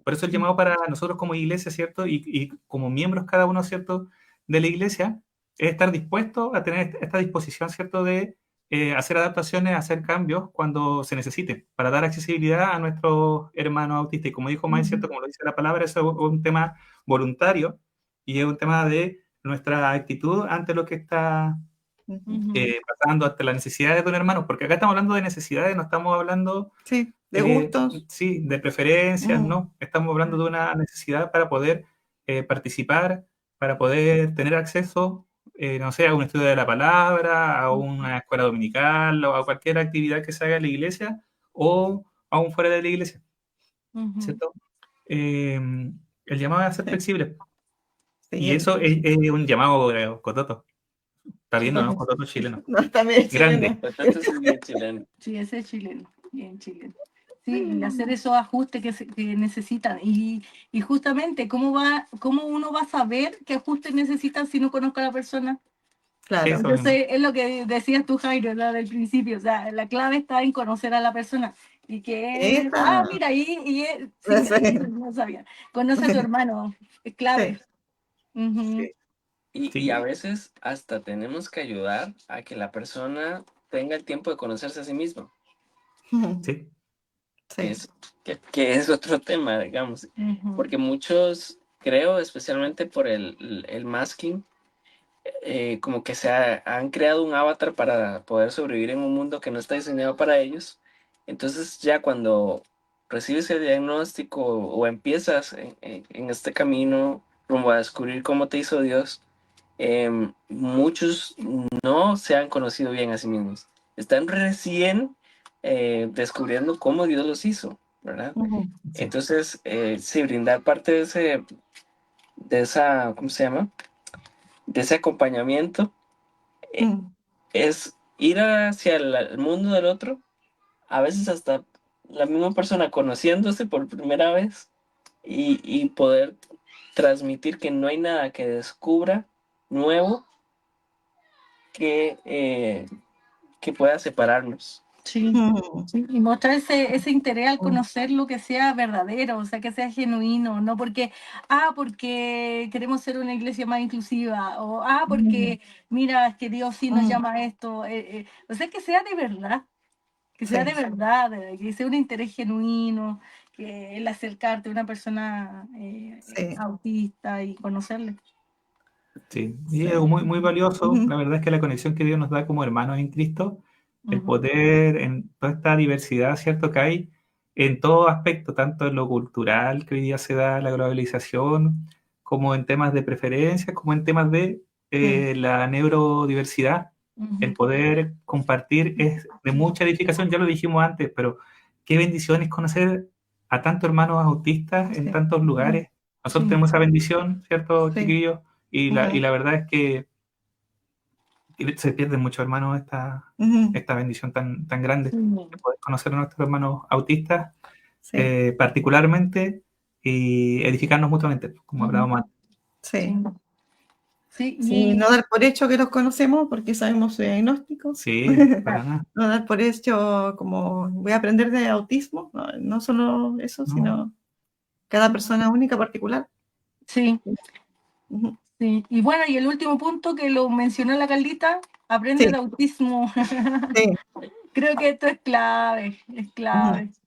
Por eso el llamado para nosotros como iglesia, ¿cierto? Y como miembros cada uno, ¿cierto? De la iglesia, es estar dispuesto a tener esta disposición, ¿cierto? De hacer adaptaciones, hacer cambios cuando se necesite, para dar accesibilidad a nuestros hermanos autistas. Y como dijo Mike, ¿cierto? Como lo dice la palabra, eso es un tema voluntario y es un tema de nuestra actitud ante lo que está pasando, ante las necesidades de un hermano, porque acá estamos hablando de necesidades, no estamos hablando Sí. De gustos. sí, de preferencias, no. Estamos hablando de una necesidad para poder participar, para poder tener acceso, no sé, a un estudio de la palabra, a una escuela dominical o a cualquier actividad que se haga en la iglesia o aún fuera de la iglesia, ¿cierto? El llamado es a ser Sí. flexible. Sí, Y eso es un llamado cototo. Está bien, ¿no? Cototo chileno. No, también es Grande. chileno. Bastante es bien chileno. Sí, ese es chileno, bien chileno. Sí, y hacer esos ajustes que necesitan. Y justamente, ¿cómo uno va a saber qué ajustes necesitan si no conozco a la persona? Claro. Eso mismo. Entonces, es lo que decías tú, Jairo, ¿no? Del principio. O sea, la clave está en conocer a la persona. Y que, Esa. mira, sí, Sí. no sabía. Conoce a tu hermano, es clave. Sí. Ujú. Sí. Y a veces hasta tenemos que ayudar a que la persona tenga el tiempo de conocerse a sí mismo, Sí. que Sí. que es otro tema, digamos. Ujú. Porque muchos, creo, especialmente por el masking, como que han creado un avatar para poder sobrevivir en un mundo que no está diseñado para ellos. Entonces ya cuando recibes el diagnóstico o empiezas en este camino rumbo a descubrir cómo te hizo Dios, muchos no se han conocido bien a sí mismos. Están recién descubriendo cómo Dios los hizo, ¿verdad? Ujú. Sí. Entonces, sí, brindar parte de esa, ¿cómo se llama? De ese acompañamiento es ir hacia el mundo del otro, a veces hasta la misma persona conociéndose por primera vez y poder transmitir que no hay nada que descubra nuevo que pueda separarnos. Sí, sí, y mostrar ese interés al conocer lo que sea verdadero, o sea, que sea genuino, no porque queremos ser una iglesia más inclusiva, o porque, mira, es que Dios sí nos llama a esto, o sea, que sea de verdad, que sea de Sí. verdad, que sea un interés genuino, que el acercarte a una persona Sí. autista y conocerle. Sí, y es algo muy, muy valioso. La verdad es que la conexión que Dios nos da como hermanos en Cristo, el Ujú. poder en toda esta diversidad, ¿cierto? Que hay en todo aspecto, tanto en lo cultural que hoy día se da, la globalización, como en temas de preferencias, como en temas de la neurodiversidad. El Ujú. poder compartir es de mucha edificación, ya lo dijimos antes, pero qué bendición es conocer a tantos hermanos autistas en Sí. tantos lugares. Nosotros Sí. tenemos esa bendición, ¿cierto, Sí. chiquillos? Y la verdad es que y se pierden muchos hermanos esta bendición tan grande de poder conocer a nuestros hermanos autistas, particularmente, y edificarnos mutuamente, como hablábamos antes. Sí. Sí, Sí, no dar por hecho que los conocemos porque sabemos su diagnóstico. Sí, para nada. No dar por hecho como voy a aprender de autismo, no solo eso, sino cada persona única, particular. Sí. Sí. Y bueno, y el último punto que lo mencionó la Carlita, aprende de autismo. Sí. Creo que esto es clave,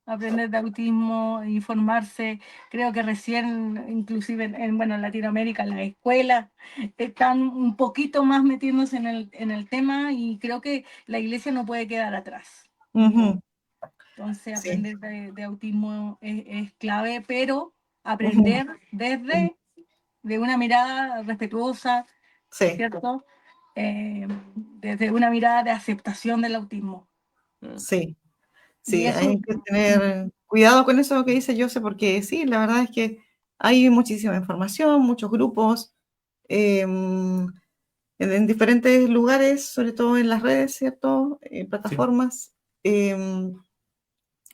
aprender de autismo, informarse. Creo que recién, inclusive en Latinoamérica, las escuelas están un poquito más metiéndose en el tema y creo que la iglesia no puede quedar atrás. Entonces, aprender de autismo es clave, pero aprender desde una mirada respetuosa, ¿cierto? Desde una mirada de aceptación del autismo. Sí, Y eso, hay que tener cuidado con eso que dice Jose, porque sí, la verdad es que hay muchísima información, muchos grupos, en diferentes lugares, sobre todo en las redes, ¿cierto? Plataformas.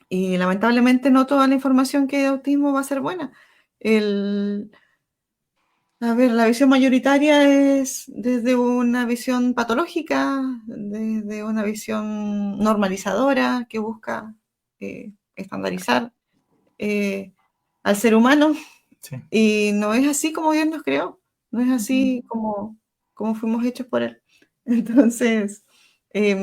Y lamentablemente no toda la información que hay de autismo va a ser buena. La visión mayoritaria es desde una visión patológica, desde una visión normalizadora que busca estandarizar al ser humano. Y no es así como Dios nos creó, no es así como fuimos hechos por Él. Entonces, es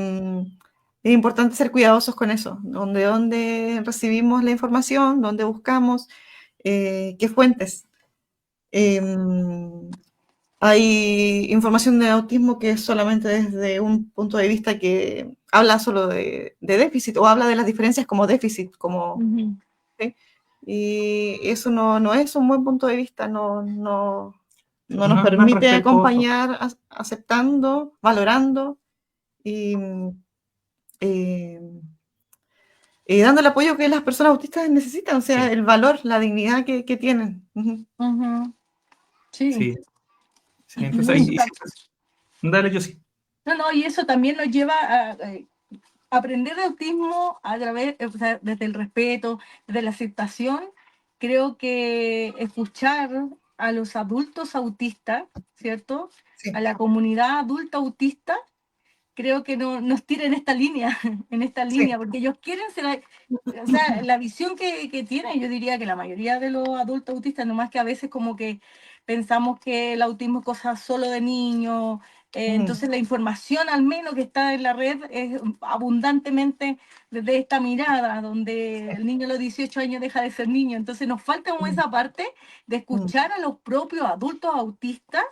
importante ser cuidadosos con eso, donde recibimos la información, donde buscamos, qué fuentes. Hay información de autismo que es solamente desde un punto de vista que habla solo de déficit o habla de las diferencias como déficit, ¿sí? Y eso no es un buen punto de vista, no nos permite acompañar aceptando, valorando y dando el apoyo que las personas autistas necesitan, o sea, el valor, la dignidad que tienen. Sí. Entonces, dale, yo sí. No, y eso también nos lleva a aprender de autismo a través, desde el respeto, desde la aceptación. Creo que escuchar a los adultos autistas, ¿cierto? A la comunidad adulta autista, creo que nos tira en esta línea, porque ellos quieren ser, o sea, la visión que tienen, yo diría que la mayoría de los adultos autistas, nomás que a veces como que pensamos que el autismo es cosa solo de niños, entonces la información al menos que está en la red es abundantemente desde esta mirada, donde el niño a los 18 años deja de ser niño, entonces nos falta como esa parte de escuchar a los propios adultos autistas,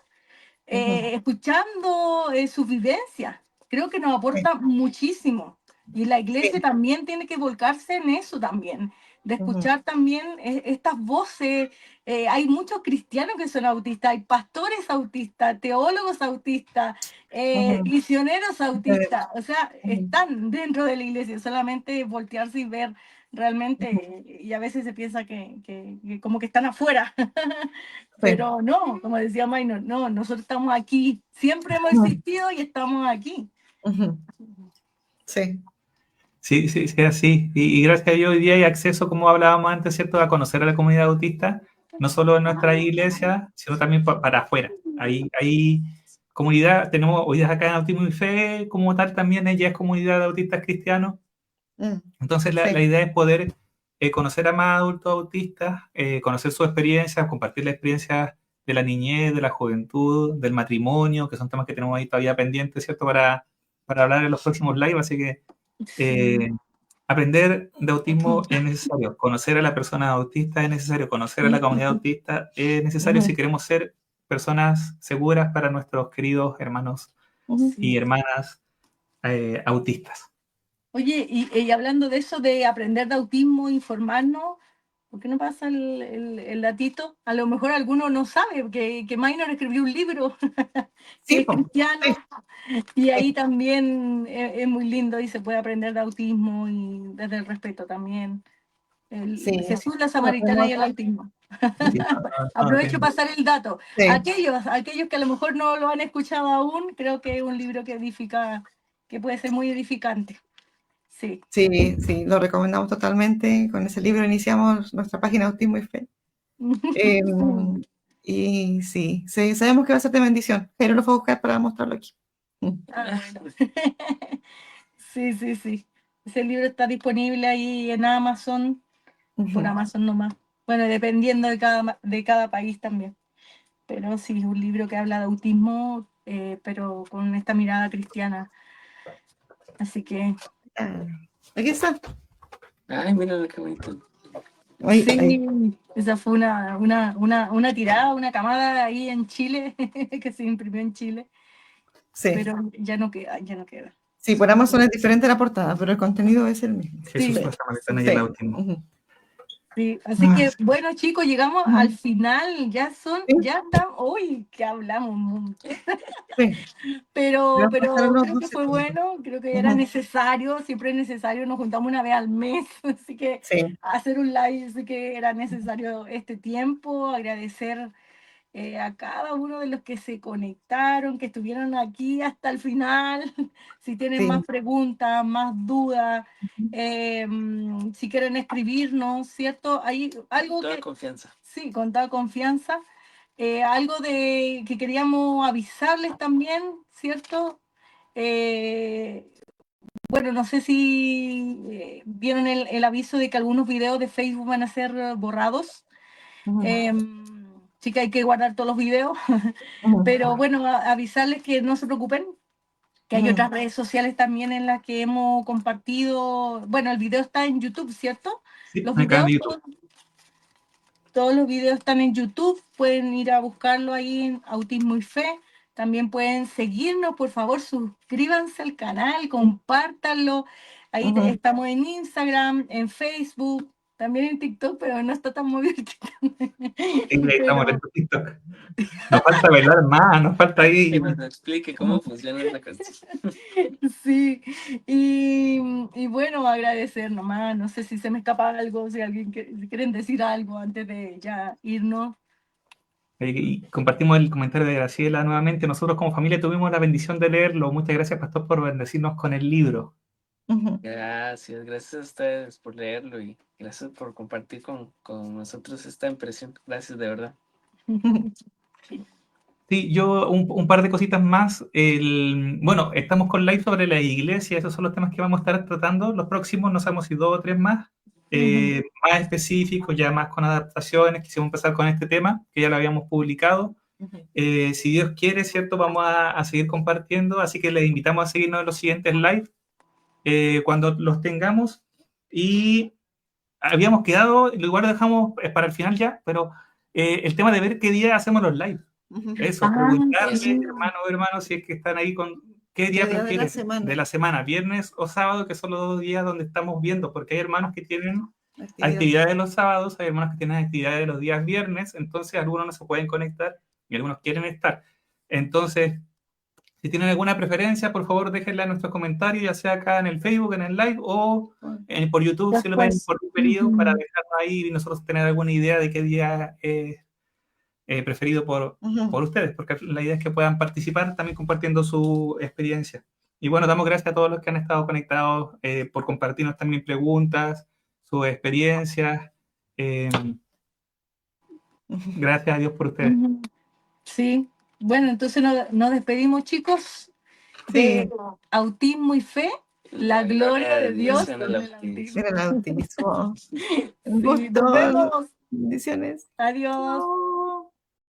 escuchando sus vivencias. Creo que nos aporta muchísimo. Y la iglesia también tiene que volcarse en eso también, de escuchar también estas voces. Hay muchos cristianos que son autistas, hay pastores autistas, teólogos autistas, misioneros autistas, o sea, están dentro de la iglesia, solamente voltearse y ver realmente, y a veces se piensa que como que están afuera, pero no, como decía Maynor, no, nosotros estamos aquí, siempre hemos existido y estamos aquí. Sí. Sí, así. Y gracias a Dios hoy día hay acceso, como hablábamos antes, ¿cierto?, a conocer a la comunidad autista, no solo en nuestra iglesia, sino también para afuera. Hay comunidad, tenemos hoy día acá en Autismo y Fe, como tal, también ella es comunidad de autistas cristianos. Entonces la idea es poder conocer a más adultos autistas, conocer sus experiencias, compartir la experiencia de la niñez, de la juventud, del matrimonio, que son temas que tenemos ahí todavía pendientes, ¿cierto?, para hablar en los próximos live, así que aprender de autismo es necesario, conocer a la persona autista es necesario, conocer a la comunidad autista es necesario si queremos ser personas seguras para nuestros queridos hermanos y hermanas autistas. Oye, y hablando de eso, de aprender de autismo, informarnos, ¿por qué no pasa el datito? A lo mejor alguno no sabe que Maynor escribió un libro que es cristiano, y ahí también es muy lindo y se puede aprender de autismo y desde el respeto también. Jesús, la Samaritana y el autismo. Aprovecho para pasar el dato. Sí. Aquellos que a lo mejor no lo han escuchado aún, creo que es un libro que edifica, que puede ser muy edificante. Sí. Sí, sí, lo recomendamos totalmente. Con ese libro iniciamos nuestra página Autismo y Fe. Y sí, sabemos que va a ser de bendición, pero lo fue a buscar para mostrarlo aquí. Bueno. Sí. Ese libro está disponible ahí en Amazon, por Amazon nomás. Bueno, dependiendo de cada país también. Pero sí, es un libro que habla de autismo, pero con esta mirada cristiana. Así que... Aquí está. Ay, mira qué bonito. Sí, esa fue una tirada, una camada ahí en Chile, que se imprimió en Chile. Sí. Pero ya no queda. Sí, por Amazon es diferente la portada, pero el contenido es el mismo. Jesús, la Samaritana y el autismo. Sí, así que bueno, chicos, llegamos al final, ya están, hoy que hablamos. Sí. Pero creo que fue bueno, creo que era necesario, siempre es necesario, nos juntamos una vez al mes, así que hacer un live, así que era necesario este tiempo, agradecer a cada uno de los que se conectaron, que estuvieron aquí hasta el final. Si tienen más preguntas, más dudas, si quieren escribirnos, ¿cierto? Hay algo con toda confianza. Sí, con toda confianza. Algo que queríamos avisarles también, ¿cierto? Bueno, no sé si vieron el aviso de que algunos videos de Facebook van a ser borrados. Sí que hay que guardar todos los videos, pero bueno, avisarles que no se preocupen, que hay otras redes sociales también en las que hemos compartido. Bueno, el video está en YouTube, ¿cierto? Sí, acá en YouTube. Todos los videos están en YouTube, pueden ir a buscarlo ahí en Autismo y Fe. También pueden seguirnos, por favor, suscríbanse al canal, compártanlo. Ahí estamos en Instagram, en Facebook, también en TikTok, pero no está tan movido el TikTok. Sí, estamos en TikTok. Nos falta bailar más, nos falta ahí. Que nos explique cómo funciona esta canción. Sí, y bueno, agradecer nomás. No sé si se me escapa algo, si si quieren decir algo antes de ya irnos. Y compartimos el comentario de Graciela nuevamente. Nosotros como familia tuvimos la bendición de leerlo. Muchas gracias, Pastor, por bendecirnos con el libro. Gracias a ustedes por leerlo y gracias por compartir con nosotros esta impresión. Gracias, de verdad. Sí, yo un par de cositas más. Bueno, estamos con live sobre la iglesia, esos son los temas que vamos a estar tratando. Los próximos, no sabemos si 2 o 3 más, más específicos, ya más con adaptaciones. Quisimos empezar con este tema, que ya lo habíamos publicado. Si Dios quiere, ¿cierto? Vamos a seguir compartiendo, así que les invitamos a seguirnos en los siguientes live cuando los tengamos. Y habíamos quedado, igual lo dejamos para el final ya, pero el tema de ver qué día hacemos los live. Eso, preguntarle, hermano, si es que están ahí con qué día prefieren de la semana, viernes o sábado, que son los 2 días donde estamos viendo, porque hay hermanos que tienen actividades los sábados, hay hermanos que tienen actividades los días viernes, entonces algunos no se pueden conectar y algunos quieren estar. Entonces, si tienen alguna preferencia, por favor déjenla en nuestros comentarios, ya sea acá en el Facebook, en el live o por YouTube, si lo ven por diferido, para dejarlo ahí y nosotros tener alguna idea de qué día preferido por ustedes, porque la idea es que puedan participar también compartiendo su experiencia. Y bueno, damos gracias a todos los que han estado conectados por compartirnos también preguntas, sus experiencias. Gracias a Dios por ustedes. Sí, bueno, entonces nos despedimos, chicos, de Autismo y Fe. La gloria de Dios en el autismo. Un gusto. Nos vemos. Bendiciones. Adiós.